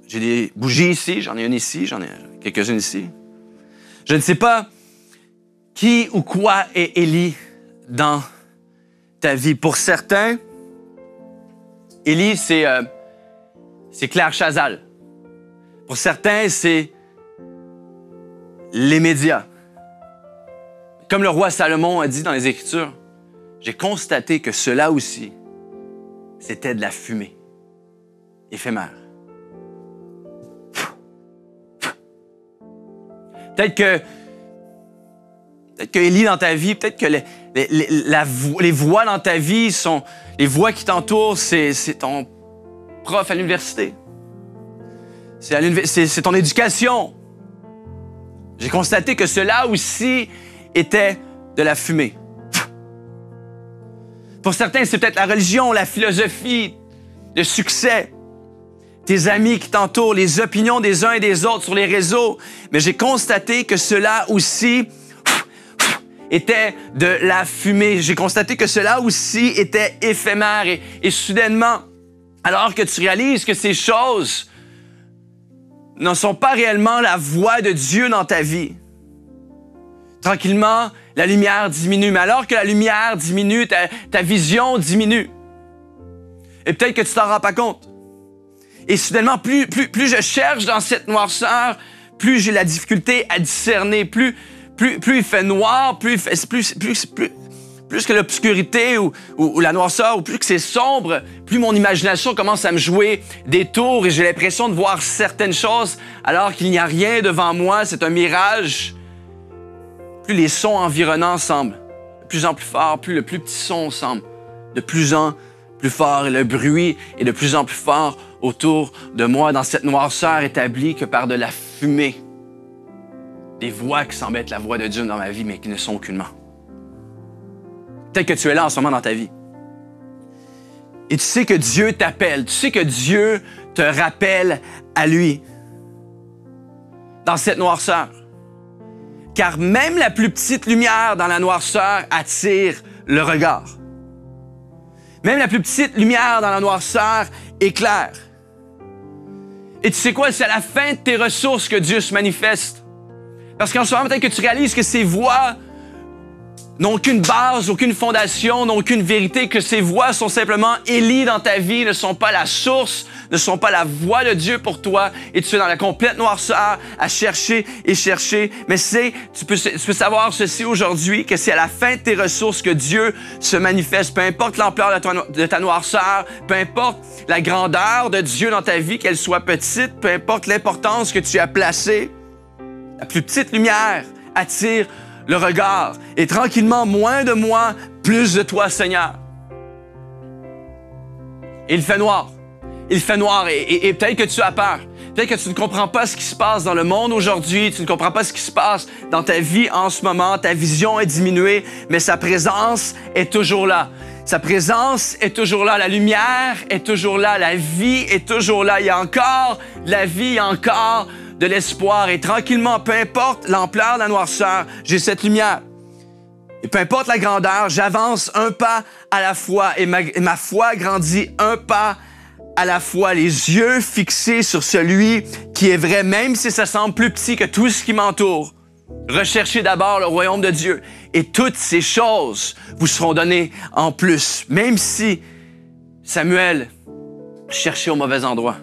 J'ai des bougies ici, j'en ai une ici, j'en ai quelques-unes ici. Je ne sais pas qui ou quoi est Élie dans ta vie. Pour certains, Élie, c'est Claire Chazal. Pour certains, c'est les médias. Comme le roi Salomon a dit dans les Écritures, j'ai constaté que cela aussi, c'était de la fumée éphémère. Peut-être que Élie dans ta vie, peut-être que les voix dans ta vie sont... Les voix qui t'entourent, c'est ton prof à l'université. C'est ton éducation. J'ai constaté que cela aussi était de la fumée. Pour certains, c'est peut-être la religion, la philosophie, le succès, tes amis qui t'entourent, les opinions des uns et des autres sur les réseaux. Mais j'ai constaté que cela aussi était de la fumée. J'ai constaté que cela aussi était éphémère. Et soudainement, alors que tu réalises que ces choses ne sont pas réellement la voix de Dieu dans ta vie, tranquillement, la lumière diminue. Mais alors que la lumière diminue, ta vision diminue. Et peut-être que tu t'en rends pas compte. Et soudainement, plus je cherche dans cette noirceur, plus j'ai la difficulté à discerner. Plus il fait noir, plus que l'obscurité ou la noirceur, ou plus que c'est sombre, plus mon imagination commence à me jouer des tours et j'ai l'impression de voir certaines choses alors qu'il n'y a rien devant moi. C'est un mirage. Plus les sons environnants semblent de plus en plus forts, plus le plus petit son semble de plus en plus fort et le bruit est de plus en plus fort autour de moi dans cette noirceur établie que par de la fumée. Des voix qui semblent être la voix de Dieu dans ma vie, mais qui ne sont aucunement. Peut-être que tu es là en ce moment dans ta vie. Et tu sais que Dieu t'appelle, tu sais que Dieu te rappelle à lui dans cette noirceur. Car même la plus petite lumière dans la noirceur attire le regard. Même la plus petite lumière dans la noirceur éclaire. Et tu sais quoi? C'est à la fin de tes ressources que Dieu se manifeste. Parce qu'en ce moment, peut-être que tu réalises que ces voix n'ont aucune base, aucune fondation, n'ont aucune vérité, que ces voix sont simplement Élie dans ta vie, ne sont pas la source, ne sont pas la voix de Dieu pour toi, et tu es dans la complète noirceur à chercher et chercher. Mais tu peux savoir ceci aujourd'hui, que c'est à la fin de tes ressources que Dieu se manifeste. Peu importe l'ampleur de ta noirceur, peu importe la grandeur de Dieu dans ta vie, qu'elle soit petite, peu importe l'importance que tu as placée, la plus petite lumière attire le regard. Et tranquillement, moins de moi, plus de toi, Seigneur. Et il fait noir. Il fait noir et peut-être que tu as peur. Peut-être que tu ne comprends pas ce qui se passe dans le monde aujourd'hui. Tu ne comprends pas ce qui se passe dans ta vie en ce moment. Ta vision est diminuée, mais sa présence est toujours là. Sa présence est toujours là. La lumière est toujours là. La vie est toujours là. Il y a encore de la vie, il y a encore de l'espoir. Et tranquillement, peu importe l'ampleur de la noirceur, j'ai cette lumière. Et peu importe la grandeur, j'avance un pas à la fois. Et ma foi grandit un pas à la fois, les yeux fixés sur celui qui est vrai, même si ça semble plus petit que tout ce qui m'entoure. Recherchez d'abord le royaume de Dieu et toutes ces choses vous seront données en plus. Même si Samuel cherchait au mauvais endroit,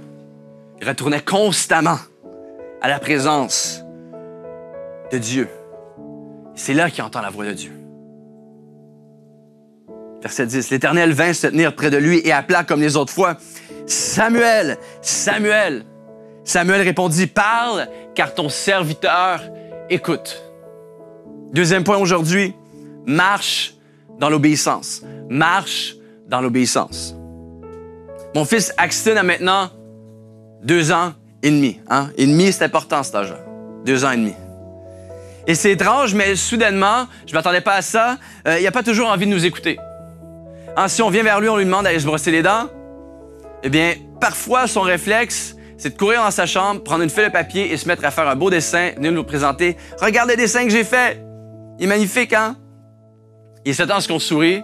il retournait constamment à la présence de Dieu. C'est là qu'il entend la voix de Dieu. Verset 10. L'Éternel vint se tenir près de lui et appela comme les autres fois. Samuel, Samuel. Samuel répondit, parle, car ton serviteur écoute. Deuxième point aujourd'hui, marche dans l'obéissance. Marche dans l'obéissance. Mon fils Axton a maintenant 2 ans et demi. Hein? Et demi, c'est important cet âge-là. 2 ans et demi. Et c'est étrange, mais soudainement, je ne m'attendais pas à ça, il n'a pas toujours envie de nous écouter. Hein, si on vient vers lui, on lui demande d'aller se brosser les dents, eh bien, parfois, son réflexe, c'est de courir dans sa chambre, prendre une feuille de papier et se mettre à faire un beau dessin, venir nous le présenter. Regarde le dessin que j'ai fait! Il est magnifique, hein? Il s'attend à ce qu'on sourit.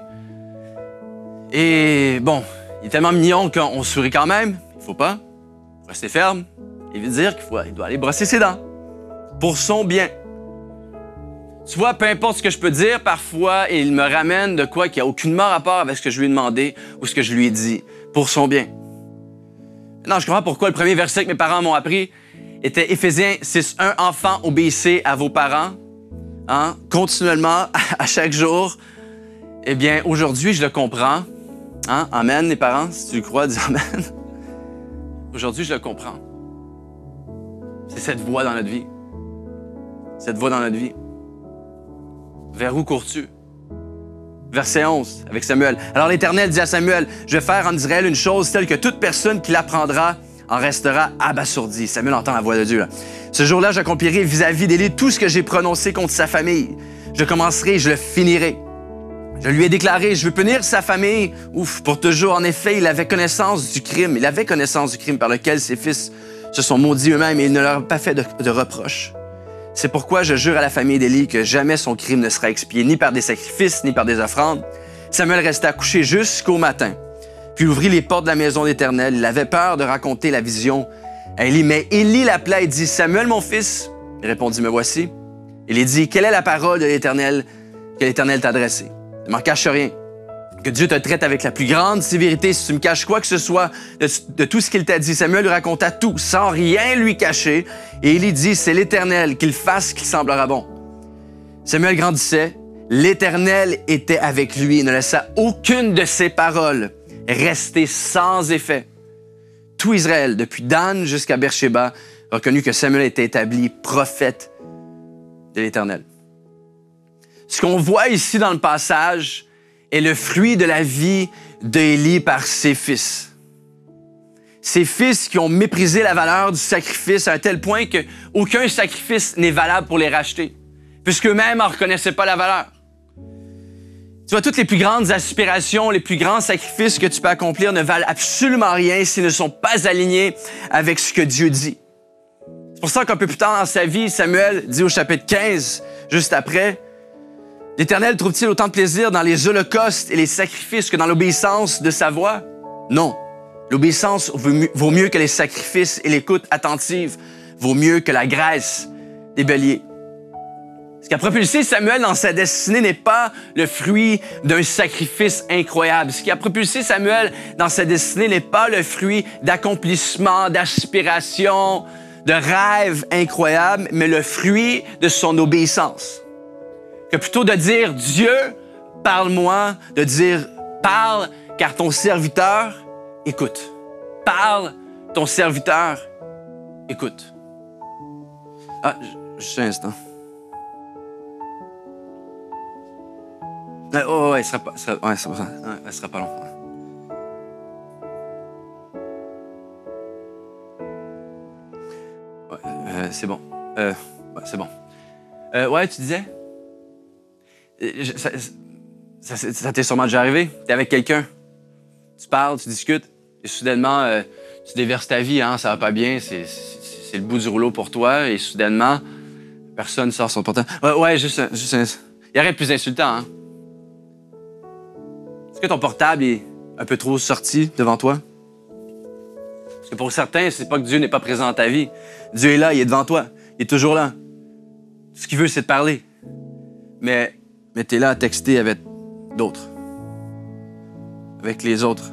Et bon, il est tellement mignon qu'on sourit quand même. Il faut pas rester ferme et lui dire qu'il doit aller brosser ses dents. Pour son bien. Tu vois, peu importe ce que je peux dire, parfois, il me ramène de quoi qui n'a aucunement rapport avec ce que je lui ai demandé ou ce que je lui ai dit. Pour son bien. Non, je comprends pourquoi le premier verset que mes parents m'ont appris était Éphésiens 6:1, enfants, obéissez à vos parents, hein, continuellement, à chaque jour. Eh bien, aujourd'hui, je le comprends. Hein? Amen, les parents, si tu le crois, dis amen. Aujourd'hui, je le comprends. C'est cette voix dans notre vie. Cette voix dans notre vie. Vers où cours-tu? Verset 11, avec Samuel. Alors l'Éternel dit à Samuel, je vais faire en Israël une chose telle que toute personne qui l'apprendra en restera abasourdi. Samuel entend la voix de Dieu. Là. Ce jour-là, j'accomplirai vis-à-vis d'Élie tout ce que j'ai prononcé contre sa famille. Je commencerai, je le finirai. Je lui ai déclaré, je veux punir sa famille. Pour toujours. En effet, il avait connaissance du crime. Il avait connaissance du crime par lequel ses fils se sont maudits eux-mêmes et il ne leur a pas fait de reproches. C'est pourquoi je jure à la famille d'Élie que jamais son crime ne sera expié, ni par des sacrifices, ni par des offrandes. Samuel resta couché jusqu'au matin. Puis il ouvrit les portes de la maison d'Éternel. Il avait peur de raconter la vision à Élie. Mais Élie l'appela et dit, Samuel, mon fils. Il répondit, me voici. Il dit, quelle est la parole de l'Éternel que l'Éternel t'a adressée? Ne m'en cache rien. Que Dieu te traite avec la plus grande sévérité si tu me caches quoi que ce soit de tout ce qu'il t'a dit. Samuel lui raconta tout, sans rien lui cacher. Et Élie dit, c'est l'Éternel, qu'il fasse ce qui semblera bon. Samuel grandissait. L'Éternel était avec lui et ne laissa aucune de ses paroles rester sans effet. Tout Israël, depuis Dan jusqu'à Beersheba, reconnut que Samuel était établi prophète de l'Éternel. Ce qu'on voit ici dans le passage est le fruit de la vie d'Élie par ses fils. Ses fils qui ont méprisé la valeur du sacrifice à un tel point qu'aucun sacrifice n'est valable pour les racheter, puisqu'eux-mêmes n'en reconnaissaient pas la valeur. Tu vois, toutes les plus grandes aspirations, les plus grands sacrifices que tu peux accomplir ne valent absolument rien s'ils ne sont pas alignés avec ce que Dieu dit. C'est pour ça qu'un peu plus tard dans sa vie, Samuel dit au chapitre 15, juste après, « L'Éternel trouve-t-il autant de plaisir dans les holocaustes et les sacrifices que dans l'obéissance de sa voix? Non. L'obéissance vaut mieux que les sacrifices et l'écoute attentive vaut mieux que la graisse des béliers. » Ce qui a propulsé Samuel dans sa destinée n'est pas le fruit d'un sacrifice incroyable. Ce qui a propulsé Samuel dans sa destinée n'est pas le fruit d'accomplissements, d'aspirations, de rêves incroyables, mais le fruit de son obéissance. Que plutôt de dire « Dieu, parle-moi », de dire « Parle, car ton serviteur écoute. Parle, ton serviteur écoute. » Ah, juste un instant. Oh, ouais, ça sera pas long. Ouais, c'est bon. Ouais, c'est bon. Ouais, tu disais? Ça t'est sûrement déjà arrivé. T'es avec quelqu'un, tu parles, tu discutes, et soudainement, tu déverses ta vie, hein, ça va pas bien, c'est le bout du rouleau pour toi, et soudainement, personne sort son portable. Ouais, juste un... Il y aurait plus insultant, hein? Est-ce que ton portable est un peu trop sorti devant toi? Parce que pour certains, c'est pas que Dieu n'est pas présent dans ta vie. Dieu est là, il est devant toi, il est toujours là. Tout ce qu'il veut, c'est de parler. Mais t'es là à texter avec d'autres. Avec les autres.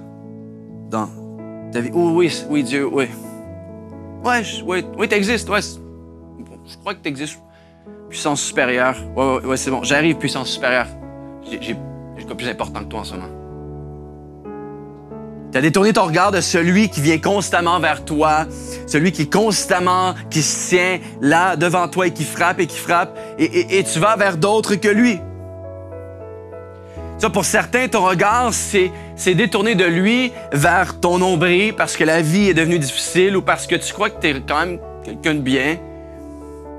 Dans ta vie. Oh, oui, Dieu, oui. Oui, t'existes, ouais. Je crois que t'existes. Puissance supérieure. Ouais, c'est bon. J'arrive, puissance supérieure. J'ai quoi plus important que toi en ce moment. T'as détourné ton regard de celui qui vient constamment vers toi, celui qui se tient là devant toi et qui frappe, et tu vas vers d'autres que lui. Ça, pour certains, ton regard c'est détourné de lui vers ton nombril parce que la vie est devenue difficile ou parce que tu crois que t'es quand même quelqu'un de bien.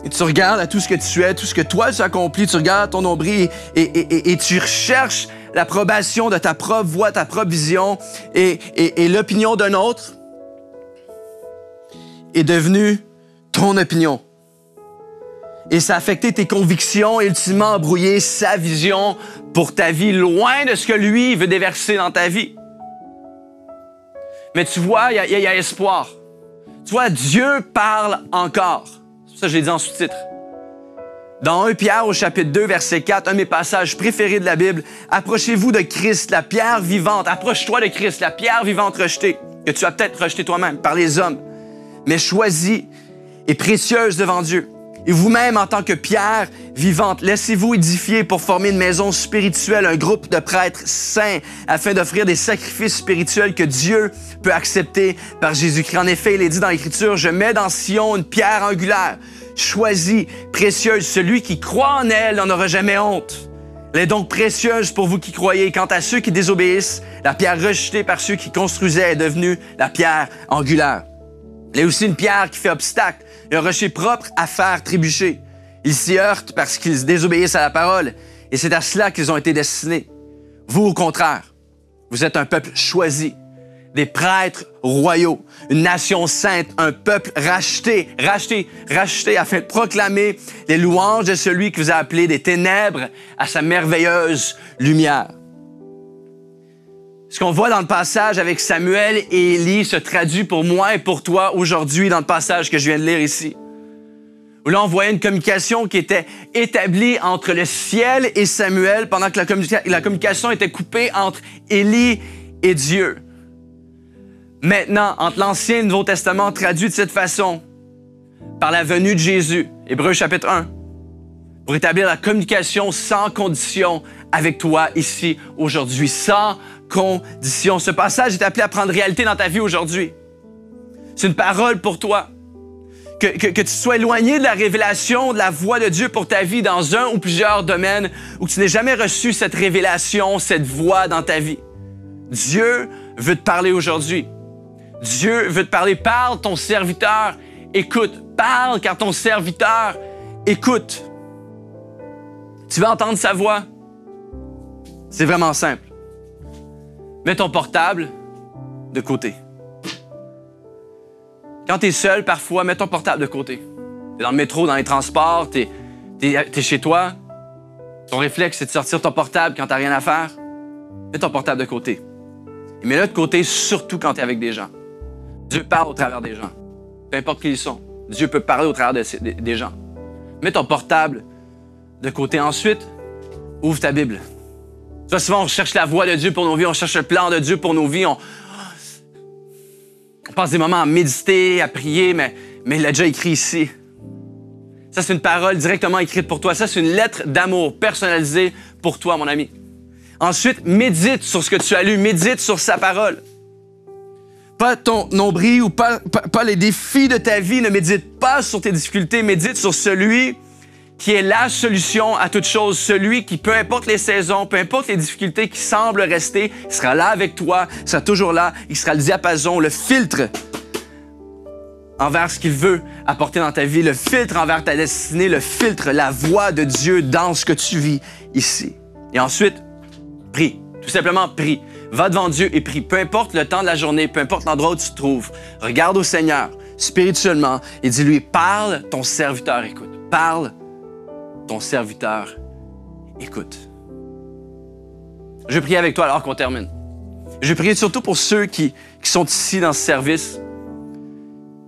Et tu regardes à tout ce que tu es, tout ce que toi tu as accompli, tu regardes ton nombril et tu recherches l'approbation de ta propre voix, ta propre vision et l'opinion d'un autre est devenue ton opinion. Et ça a affecté tes convictions et ultimement embrouillé sa vision pour ta vie, loin de ce que lui veut déverser dans ta vie. Mais tu vois, il y a espoir. Tu vois, Dieu parle encore. Ça, je l'ai dit en sous-titre. Dans 1 Pierre au chapitre 2, verset 4, un de mes passages préférés de la Bible, « Approchez-vous de Christ, la pierre vivante. » Approche-toi de Christ, la pierre vivante rejetée, que tu as peut-être rejetée toi-même par les hommes, mais choisie et précieuse devant Dieu. Et vous-même, en tant que pierre vivante, laissez-vous édifier pour former une maison spirituelle, un groupe de prêtres saints, afin d'offrir des sacrifices spirituels que Dieu peut accepter par Jésus-Christ. En effet, il est dit dans l'Écriture, « Je mets dans Sion une pierre angulaire, choisie, précieuse. Celui qui croit en elle n'en aura jamais honte. Elle est donc précieuse pour vous qui croyez. Quant à ceux qui désobéissent, la pierre rejetée par ceux qui construisaient est devenue la pierre angulaire. Elle est aussi une pierre qui fait obstacle, un rocher propre à faire trébucher. Ils s'y heurtent parce qu'ils désobéissent à la parole, et c'est à cela qu'ils ont été destinés. Vous, au contraire, vous êtes un peuple choisi, des prêtres royaux, une nation sainte, un peuple racheté afin de proclamer les louanges de celui qui vous a appelé des ténèbres à sa merveilleuse lumière. Ce qu'on voit dans le passage avec Samuel et Élie se traduit pour moi et pour toi aujourd'hui dans le passage que je viens de lire ici. Où là, on voyait une communication qui était établie entre le ciel et Samuel pendant que la communication était coupée entre Élie et Dieu. Maintenant, entre l'Ancien et le Nouveau Testament traduit de cette façon, par la venue de Jésus, Hébreux chapitre 1, pour établir la communication sans condition avec toi ici aujourd'hui, sans condition. Ce passage est appelé à prendre réalité dans ta vie aujourd'hui. C'est une parole pour toi. Que tu sois éloigné de la révélation, de la voix de Dieu pour ta vie dans un ou plusieurs domaines où tu n'aies jamais reçu cette révélation, cette voix dans ta vie. Dieu veut te parler aujourd'hui. Dieu veut te parler. Parle, ton serviteur écoute. Parle, car ton serviteur écoute. Tu veux entendre sa voix? C'est vraiment simple. Mets ton portable de côté. Quand tu es seul, parfois, mets ton portable de côté. Tu es dans le métro, dans les transports, tu es chez toi. Ton réflexe, c'est de sortir ton portable quand tu n'as rien à faire. Mets ton portable de côté. Et mets-le de côté, surtout quand tu es avec des gens. Dieu parle au travers des gens. Peu importe qui ils sont. Dieu peut parler au travers des gens. Mets ton portable de côté. Ensuite, ouvre ta Bible. Tu vois, souvent, on cherche la voie de Dieu pour nos vies, on cherche le plan de Dieu pour nos vies. On passe des moments à méditer, à prier, mais il l'a déjà écrit ici. Ça, c'est une parole directement écrite pour toi. Ça, c'est une lettre d'amour personnalisée pour toi, mon ami. Ensuite, médite sur ce que tu as lu, médite sur sa parole. Pas ton nombril ou pas les défis de ta vie, ne médite pas sur tes difficultés, médite sur celui qui est la solution à toute chose, celui qui, peu importe les saisons, peu importe les difficultés qui semblent rester, il sera là avec toi, il sera toujours là, il sera le diapason, le filtre envers ce qu'il veut apporter dans ta vie, le filtre envers ta destinée, le filtre, la voix de Dieu dans ce que tu vis ici. Et ensuite, prie, tout simplement prie. Va devant Dieu et prie. Peu importe le temps de la journée, peu importe l'endroit où tu te trouves, regarde au Seigneur spirituellement et dis-lui, parle, ton serviteur écoute. Parle, ton serviteur écoute. Je vais prier avec toi alors qu'on termine. Je vais prier surtout pour ceux qui sont ici dans ce service.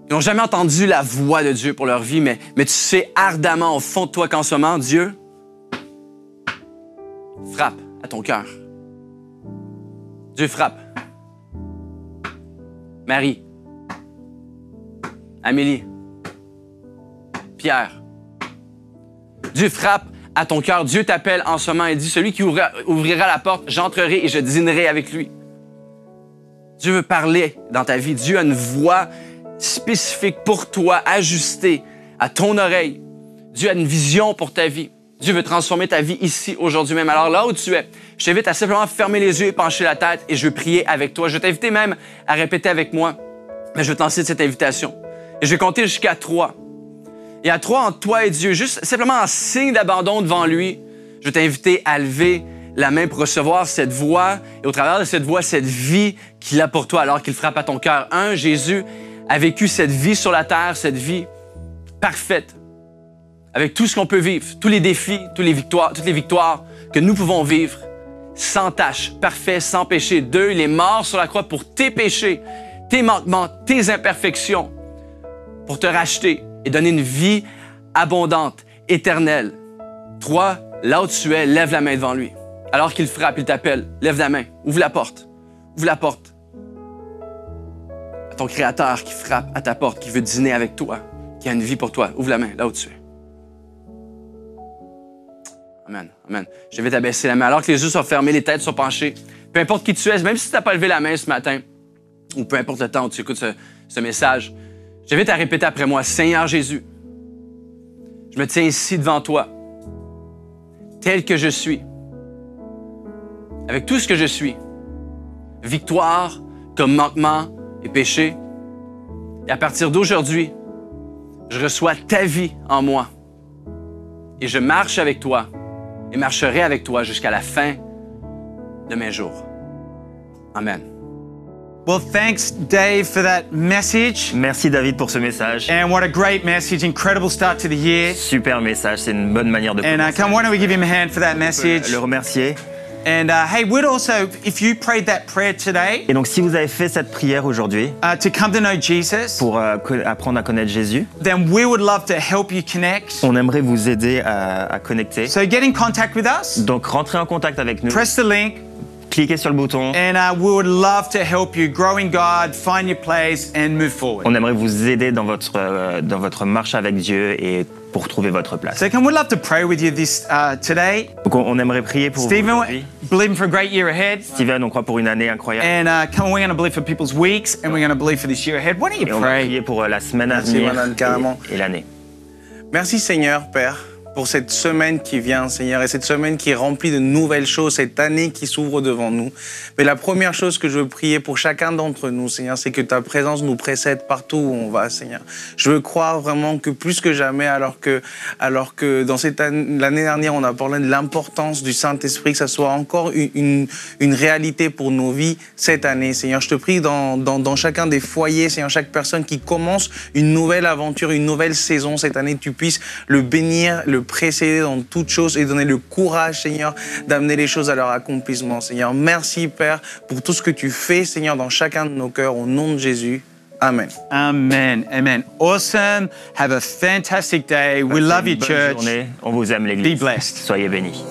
Ils n'ont jamais entendu la voix de Dieu pour leur vie, mais tu sais ardemment au fond de toi qu'en ce moment, Dieu frappe à ton cœur. Dieu frappe. Marie, Amélie, Pierre. Dieu frappe à ton cœur. Dieu t'appelle en ce moment et dit, celui qui ouvrira la porte, j'entrerai et je dînerai avec lui. Dieu veut parler dans ta vie. Dieu a une voix spécifique pour toi, ajustée à ton oreille. Dieu a une vision pour ta vie. Dieu veut transformer ta vie ici, aujourd'hui même. Alors là où tu es, je t'invite à simplement fermer les yeux et pencher la tête et je vais prier avec toi. Je vais t'inviter même à répéter avec moi, mais je vais t'enseigner cette invitation. Et je vais compter jusqu'à 3. Et à 3, entre toi et Dieu, juste simplement en signe d'abandon devant lui, je vais t'inviter à lever la main pour recevoir cette voix et au travers de cette voix, cette vie qu'il a pour toi alors qu'il frappe à ton cœur. Jésus a vécu cette vie sur la terre, cette vie parfaite, avec tout ce qu'on peut vivre, tous les défis, toutes les victoires que nous pouvons vivre, sans tâche, parfait, sans péché. 2, il est mort sur la croix pour tes péchés, tes manquements, tes imperfections, pour te racheter et donner une vie abondante, éternelle. 3, là où tu es, lève la main devant lui. Alors qu'il frappe, il t'appelle, lève la main, ouvre la porte, ouvre la porte. À ton Créateur qui frappe à ta porte, qui veut dîner avec toi, qui a une vie pour toi. Ouvre la main, là où tu es. Amen, amen. Je vais t'abaisser la main. Alors que les yeux sont fermés, les têtes sont penchées, peu importe qui tu es, même si tu n'as pas levé la main ce matin, ou peu importe le temps où tu écoutes ce message, j'invite à répéter après moi, Seigneur Jésus, je me tiens ici devant toi, tel que je suis, avec tout ce que je suis, victoire comme manquement et péché. Et à partir d'aujourd'hui, je reçois ta vie en moi et je marche avec toi et marcherai avec toi jusqu'à la fin de mes jours. Amen. Well, thanks, Dave, for that message. Merci, David, pour ce message. And what a great message. Incredible start to the year. Super message. C'est une bonne manière de commencer. And come, why don't we give him a hand for that message? Le remercier. And hey, we'd also, if you prayed that prayer today, Et donc, si vous avez fait cette prière aujourd'hui to come to know Jesus, pour apprendre à connaître Jésus, then we would love to help you connect. on aimerait vous aider à connecter. So get in contact with us. Donc, rentrez en contact avec nous. Press the link. Cliquez sur le bouton. And we would love to help you grow in God, find your place, and move forward. On aimerait vous aider dans votre marche avec Dieu et pour trouver votre place. So we'd love to pray with you this today. Donc, on aimerait prier pour Steven, vous aujourd'hui. believing for a great year ahead. Steven, on croit pour une année incroyable. And come on, we're going to believe for people's weeks, and we're going to believe for this year ahead. Why don't you Et on va pray? prier pour la semaine à Merci, venir Madame, carrément. et l'année. Merci Seigneur, Père, pour cette semaine qui vient, Seigneur, et cette semaine qui est remplie de nouvelles choses, cette année qui s'ouvre devant nous. Mais la première chose que je veux prier pour chacun d'entre nous, Seigneur, c'est que ta présence nous précède partout où on va, Seigneur. Je veux croire vraiment que plus que jamais, alors que dans l'année dernière, on a parlé de l'importance du Saint-Esprit, que ça soit encore une réalité pour nos vies cette année, Seigneur. Je te prie dans chacun des foyers, Seigneur, chaque personne qui commence une nouvelle aventure, une nouvelle saison cette année, tu puisses le bénir, le précéder dans toutes choses et donner le courage, Seigneur, d'amener les choses à leur accomplissement, Seigneur. Merci, Père, pour tout ce que tu fais, Seigneur, dans chacun de nos cœurs, au nom de Jésus. Amen. Amen. Amen. Awesome. Have a fantastic day. We Passez love une you, bonne church. journée. On vous aime, l'Église. Be blessed. Soyez bénis.